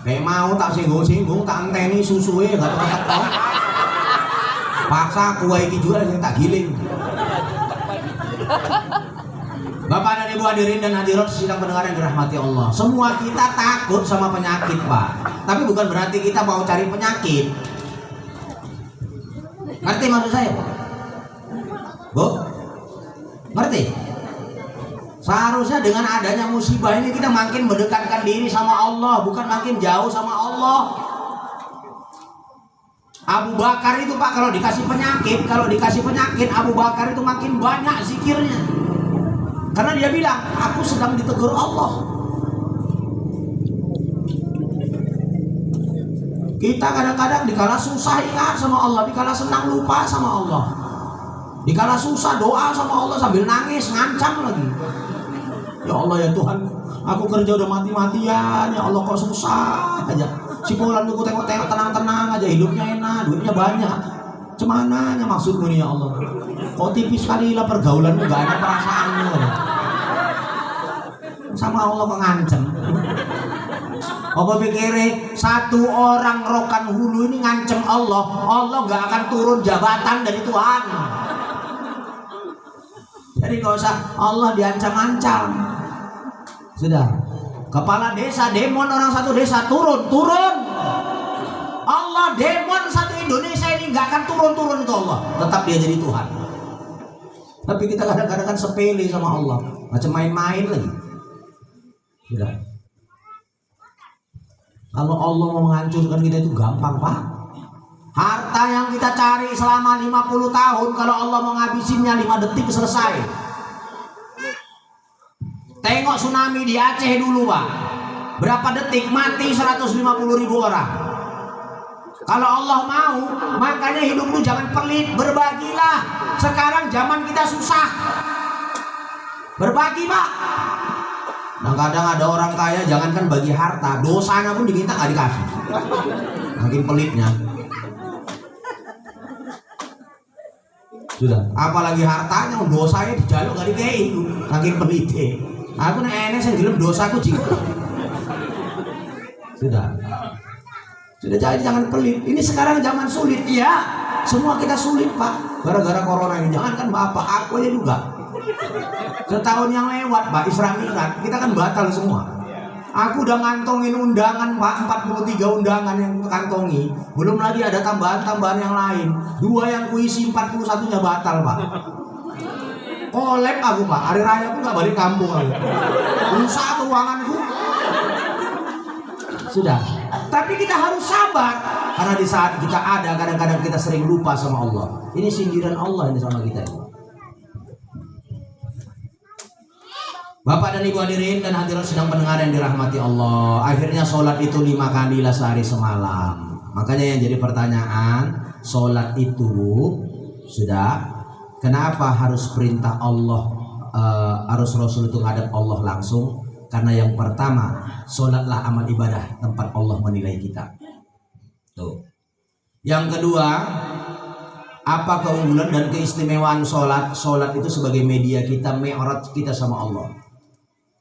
Kayak mau tak singgung-singgung, tak enteni susunya gak tau. Paksa kue iki juga yang tak giling. Bapak dan Ibu hadirin dan hadirat sidang pendengar yang dirahmati Allah. Semua kita takut sama penyakit Pak. Tapi bukan berarti kita mau cari penyakit. Ngerti maksud saya Pak? Bu? Ngerti? Seharusnya dengan adanya musibah ini kita makin mendekatkan diri sama Allah, bukan makin jauh sama Allah. Abu Bakar itu Pak kalau dikasih penyakit, Abu Bakar itu makin banyak zikirnya. Karena dia bilang, aku sedang ditegur Allah. Kita kadang-kadang dikala susah ingat sama Allah, dikala senang lupa sama Allah. Dikala susah doa sama Allah sambil nangis, ngancam lagi. Ya Allah ya Tuhan, aku kerja udah mati-matian, ya Allah kok susah aja. Si Polan aku tengok-tengok tenang-tenang aja, hidupnya enak, duitnya banyak. Cemananya maksudmu nih ya Allah? Kok tipis sekali lah pergaulanmu, gak ada perasaanmu. Sama Allah kok ngancem. Apa pikirnya satu orang rokan hulu ini ngancem Allah, Allah gak akan turun jabatan dari Tuhan. Jadi gak usah Allah diancam-ancam. Sudah, kepala desa demon orang satu desa turun. Allah demon satu Indonesia ini nggak akan turun itu Allah, tetap dia jadi Tuhan. Tapi kita kadang-kadang kan sepele sama Allah, macam main-main lagi. Sudah. Kalau Allah mau menghancurkan kita itu gampang, Pak. Harta yang kita cari selama 50 tahun, kalau Allah mau ngabisinnya 5 detik selesai. Tengok tsunami di Aceh dulu, Pak. Berapa detik mati 150.000 orang. Kalau Allah mau, makanya hidup lu jangan pelit, berbagilah. Sekarang zaman kita susah. Berbagi, Pak. Nah, kadang ada orang kaya jangankan bagi harta, dosanya pun diminta nggak dikasih. Makin pelitnya. Sudah, apalagi hartanya, dosanya dijaluk nggak dikei, makin pelitnya. Aku nih enes yang gelem dosaku jika. Sudah, jadi jangan pelit. Ini sekarang zaman sulit, ya. Semua kita sulit, Pak. Gara-gara corona ini, jangankan Bapak, aku aja juga. Setahun yang lewat, Pak, Isra Mi'raj, kita kan batal semua. Aku udah ngantongin undangan, Pak, 43 undangan yang kantongi. Belum lagi ada tambahan-tambahan yang lain. 2 yang kuisi, 41-nya batal, Pak. Kolep aku, Pak. Hari raya pun gak balik kampung aku. Rusak keuanganku. Sudah. Tapi kita harus sabar. Karena di saat kita ada, kadang-kadang kita sering lupa sama Allah. Ini sindiran Allah ini sama kita. Bapak dan Ibu hadirin dan hadirat sedang pendengar yang dirahmati Allah. Akhirnya sholat itu 5 kali lah sehari semalam. Makanya yang jadi pertanyaan, sholat itu sudah, kenapa harus perintah Allah, harus Rasul itu ngadep Allah langsung? Karena yang pertama, sholatlah amal ibadah, tempat Allah menilai kita. Tuh. Yang kedua, apa keunggulan dan keistimewaan sholat? Sholat itu sebagai media kita, mi'raj kita sama Allah.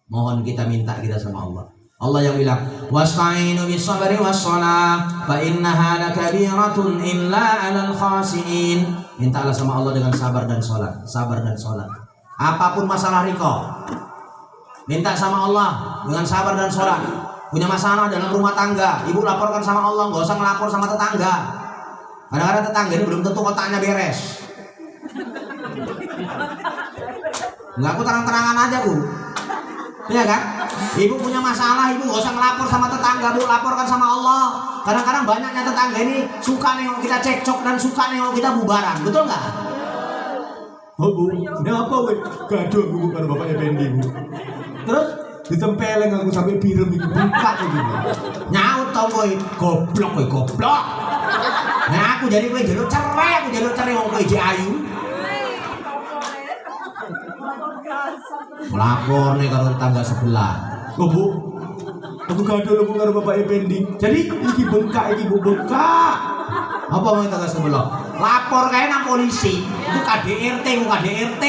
Mohon kita minta kita sama Allah. Allah yang bilang, wasta'inu bis-sabri was-shalah, fa innaha lakabiratun illa 'alal khashiin. Mintalah sama Allah dengan sabar dan sholat, sabar dan sholat. Apapun masalah Riko, minta sama Allah dengan sabar dan sholat. Punya masalah dalam rumah tangga, ibu laporkan sama Allah, nggak usah ngelapor sama tetangga. Kadang-kadang tetangga ini belum tentu otaknya beres. Nggak, aku terang-terangan aja, Bu. Iya kan? Ibu punya masalah, ibu nggak usah ngelapor sama tetangga, Bu, laporkan sama Allah. Kadang-kadang banyaknya tetangga ini suka nengok kita cekcok dan suka nengok kita bubaran, betul nggak? Oh, Bu, ini apa, Bu? Gaduh aku bukan bapaknya Pendi, Bu. Terus ditempeleng aku sampai biru itu buka gitu. Nyaut tau boy, goblok boy, goblok. Nah aku jadi boy jaluk cerai, wong kowe je ayu. Melapor nih karo tetangga sebelah. Oh, Bu, aku gaduh lu karo bapak Effendi. Jadi iki bengkak, iki Bu bengkak. Apa mau tetangga sebelah? Lapor kayak nang polisi. Itu KDRT, Bu KDRT.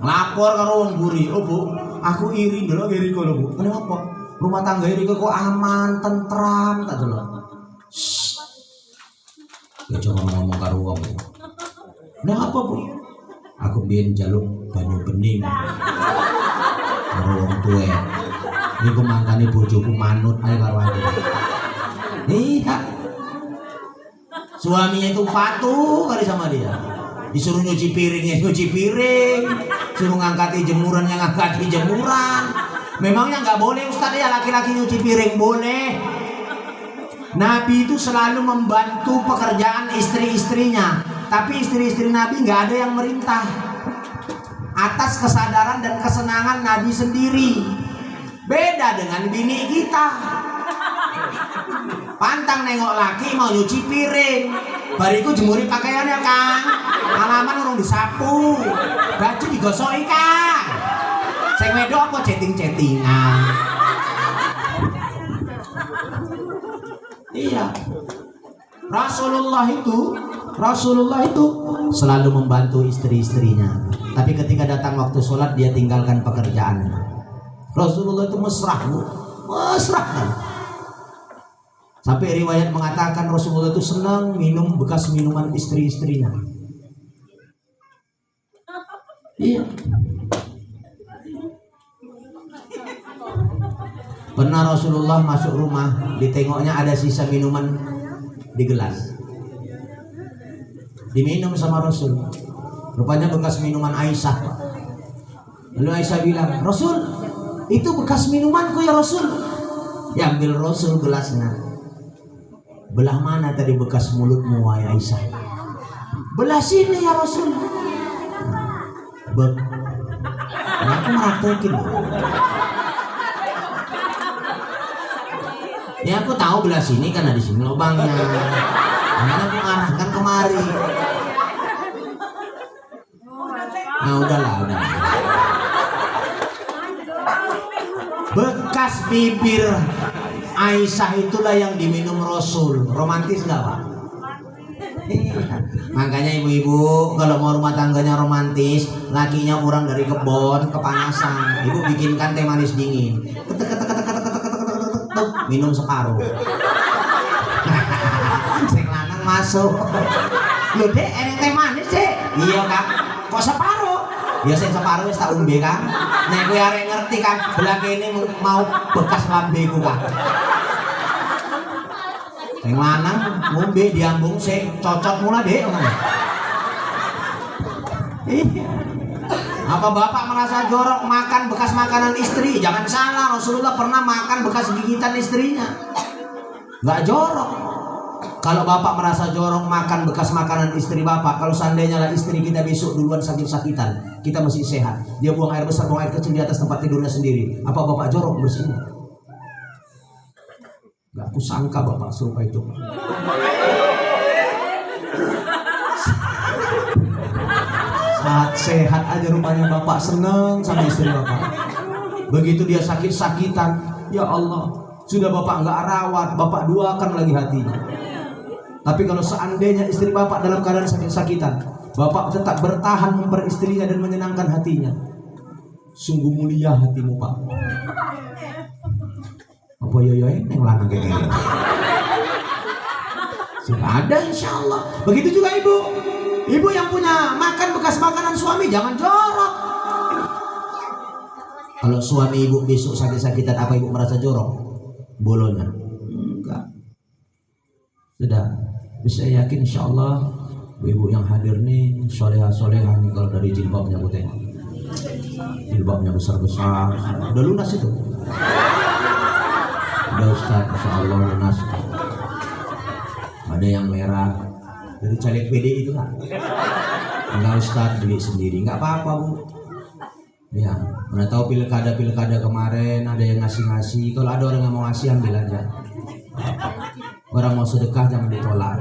Lapor karo wong buri. Oh, Bu, aku iri ndelok Riko lho, Bu. Kenapa? Rumah tangga Riko kok aman, tentram tak delok. Ya coba ngomong karo wong. Kenapa, Bu? Aku biyen jaluk banyu bening karo wong tuwe. Iku mangkane bojoku manut ae karo aku. Iya. Suaminya itu patuh kali sama dia. Disuruh nyuci piringnya nyuci piring, suruh ngangkati jemuran yang ngangkati jemuran. Memangnya nggak boleh Ustaz ya laki-laki nyuci piring? Boleh. Nabi itu selalu membantu pekerjaan istri-istrinya, tapi istri-istri Nabi nggak ada yang merintah. Atas kesadaran dan kesenangan Nabi sendiri. Beda dengan bini kita. Pantang nengok laki mau nyuci piring, bariku jemuri pakaiannya kan, halaman urung disapu, baju digosoki kan. Sing wedok apa chatting-chattingan. Iya. Rasulullah itu selalu membantu istri-istrinya. Tapi ketika datang waktu sholat dia tinggalkan pekerjaannya. Rasulullah itu mesra. Sampai riwayat mengatakan Rasulullah itu senang minum bekas minuman istri-istrinya. Iya. Pernah Rasulullah masuk rumah, ditengoknya ada sisa minuman di gelas. Diminum sama Rasul. Rupanya bekas minuman Aisyah. Lalu Aisyah bilang, Rasul, itu bekas minumanku ya Rasul. Ya ambil Rasul gelasnya. Belah mana tadi bekas mulutmu wahai Aisyah? Belah sini ya Rasul. Nah, aku meratokin. Ya aku tahu belah sini karena di sini lubangnya. Karena aku arahkan kemari. Nah udahlah, udah. Bekas bibir Aisyah itulah yang diminum Rasul. Romantis nggak Pak? Makanya ibu-ibu kalau mau rumah tangganya romantis, lakinya pulang dari kebon kepanasan, ibu bikinkan teh manis dingin, minum separuh. Sing lanang masuk. Lho Dek, eneng teh manis Dek. Iya Kak. Kok separuh? Ya sing separuh wis tak umbe Kang. Nek kowe arek ngerti kan, belah kene mau bekas lambeku Kang. Sing lanang ngombe diambung sing cocot mula Dek. Iya. Apa bapak merasa jorok makan bekas makanan istri? Jangan salah, Rasulullah pernah makan bekas gigitan istrinya. Nggak jorok. Kalau bapak merasa jorok makan bekas makanan istri bapak, kalau seandainya lah istri kita besok duluan sakit-sakitan, kita masih sehat, dia buang air besar, buang air kecil di atas tempat tidurnya sendiri, apa bapak jorok bersih? Nggak aku sangka bapak serupa itu. Saat sehat aja rupanya bapak seneng sama istri bapak. Begitu dia sakit-sakitan, ya Allah, sudah bapak nggak rawat, bapak duakan lagi hatinya. Tapi kalau seandainya istri bapak dalam keadaan sakit-sakitan, bapak tetap bertahan memperistrinya dan menyenangkan hatinya. Sungguh mulia hatimu Pak. Apa yoyoy yang lanang kayak gini? Sudah ada insya Allah. Begitu juga ibu. Ibu yang punya makan bekas makanan suami, jangan jorok. Kalau suami ibu besok sakit-sakitan, apa ibu merasa jorok? Bolonya? Enggak. Sudah. Bisa yakin insya Allah ibu yang hadir nih soleha-soleha nih kalau dari jilbabnya bu tengok. Jilbabnya besar-besar. Udah lunas itu. Udah Ustaz, insya Allah lunas. Ada yang merah dari caleg PD itu kan? Enggak Ustaz, beli sendiri. Enggak apa-apa bu. Ya, mana tahu pilkada kemarin ada yang ngasih-ngasih. Kalau ada orang yang mau ngasih ambil aja. Orang mau sedekah jangan ditolak,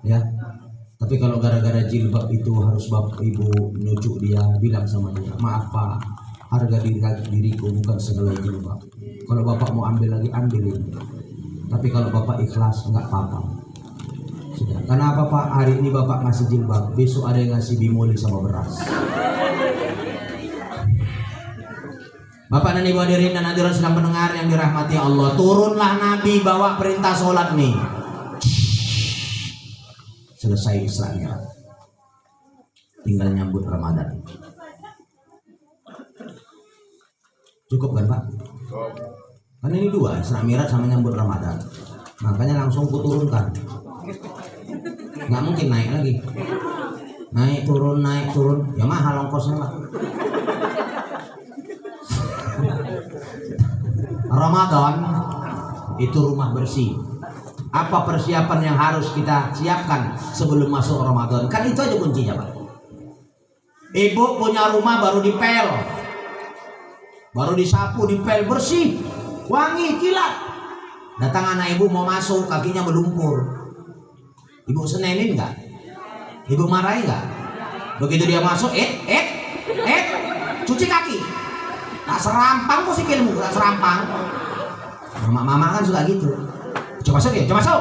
ya. Tapi kalau gara-gara jilbab itu harus bapak ibu nujuk dia, bilang sama dia, maaf Pak, harga diriku bukan segala jilbab. Kalau bapak mau ambil lagi ambilin. Tapi kalau bapak ikhlas nggak apa-apa. Sudah. Karena apa Pak? Hari ini bapak ngasih jilbab, besok ada yang ngasih bimoli sama beras. Bapak dan ibu hadirin dan hadirat sedang pendengar yang dirahmati Allah, turunlah Nabi bawa perintah sholat nih. Selesai Isra Mi'raj, tinggal nyambut Ramadan. Cukup kan Pak? Kan ini dua, Isra Mi'raj sama nyambut Ramadan. Makanya langsung kuturunkan. Nggak mungkin naik lagi. Naik turun, ya mahal ongkosnya Pak. Ramadan itu rumah bersih. Apa persiapan yang harus kita siapkan sebelum masuk Ramadan? Kan itu aja kuncinya Pak. Ibu punya rumah baru dipel, baru disapu, dipel bersih, wangi, kilat. Datang anak ibu mau masuk, kakinya berlumpur. Ibu senenin nggak? Ibu marahin nggak? Begitu dia masuk, cuci kaki. Tak serampang kok sikilmu, tak serampang. Mama kan suka gitu. Coba masuk ya, coba masuk.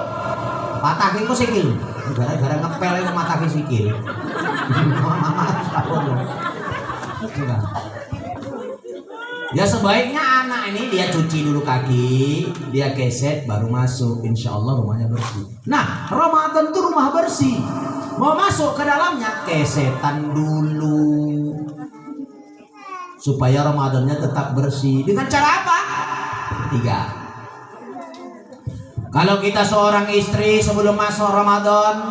Patahin kok sikil. Gara-gara ngepel itu matahin sikil. Mama suka. Ya sebaiknya anak ini dia cuci dulu kaki, dia keset baru masuk. Insya Allah rumahnya bersih. Nah Ramadan itu rumah bersih. Mau masuk ke dalamnya kesetan dulu. Supaya Ramadannya tetap bersih. Dengan cara apa? 3. Kalau kita seorang istri sebelum masuk Ramadan,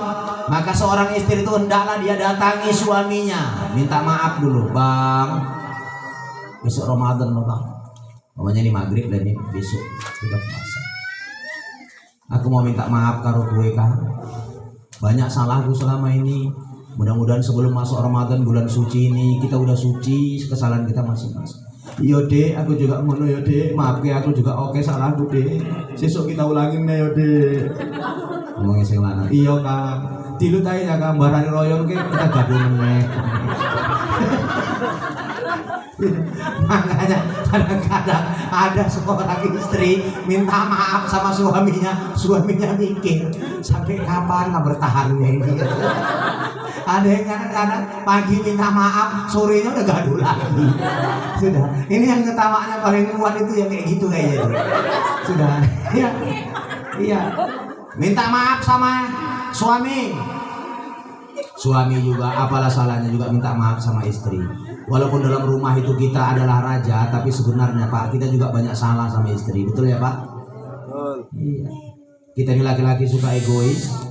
maka seorang istri itu hendaklah dia datangi suaminya, minta maaf dulu, Bang, besok Ramadan loh Bang. Namanya ini maghrib dan ini besok sudah puasa. Aku mau minta maaf karo gue kan. Banyak salahku selama ini. Mudah-mudahan sebelum masuk Ramadan bulan suci ini kita udah suci kesalahan kita masing-masing. Iya dek, aku juga ngono ya dek. Maaf ya aku juga oke salahku dek. Sesuk kita ulangin ya dek. Ngomongin sing lanang. Iya Kang. Dilut ae ya Kang barani royon ki kita gaduh meneh. Makanya kadang-kadang ada seorang istri minta maaf sama suaminya mikir sampai kapan nggak bertahannya ini. Ada yang kadang-kadang pagi minta maaf, sorenya udah gaduh lagi. Sudah, ini yang ketawanya paling kuat itu yang kayak gitu kayaknya. Sudah, iya, iya. Minta maaf sama suami. Suami juga, apalah salahnya juga minta maaf sama istri. Walaupun dalam rumah itu kita adalah raja, tapi sebenarnya Pak, kita juga banyak salah sama istri. Betul ya Pak? Betul. Iya. Kita ini laki-laki suka egois,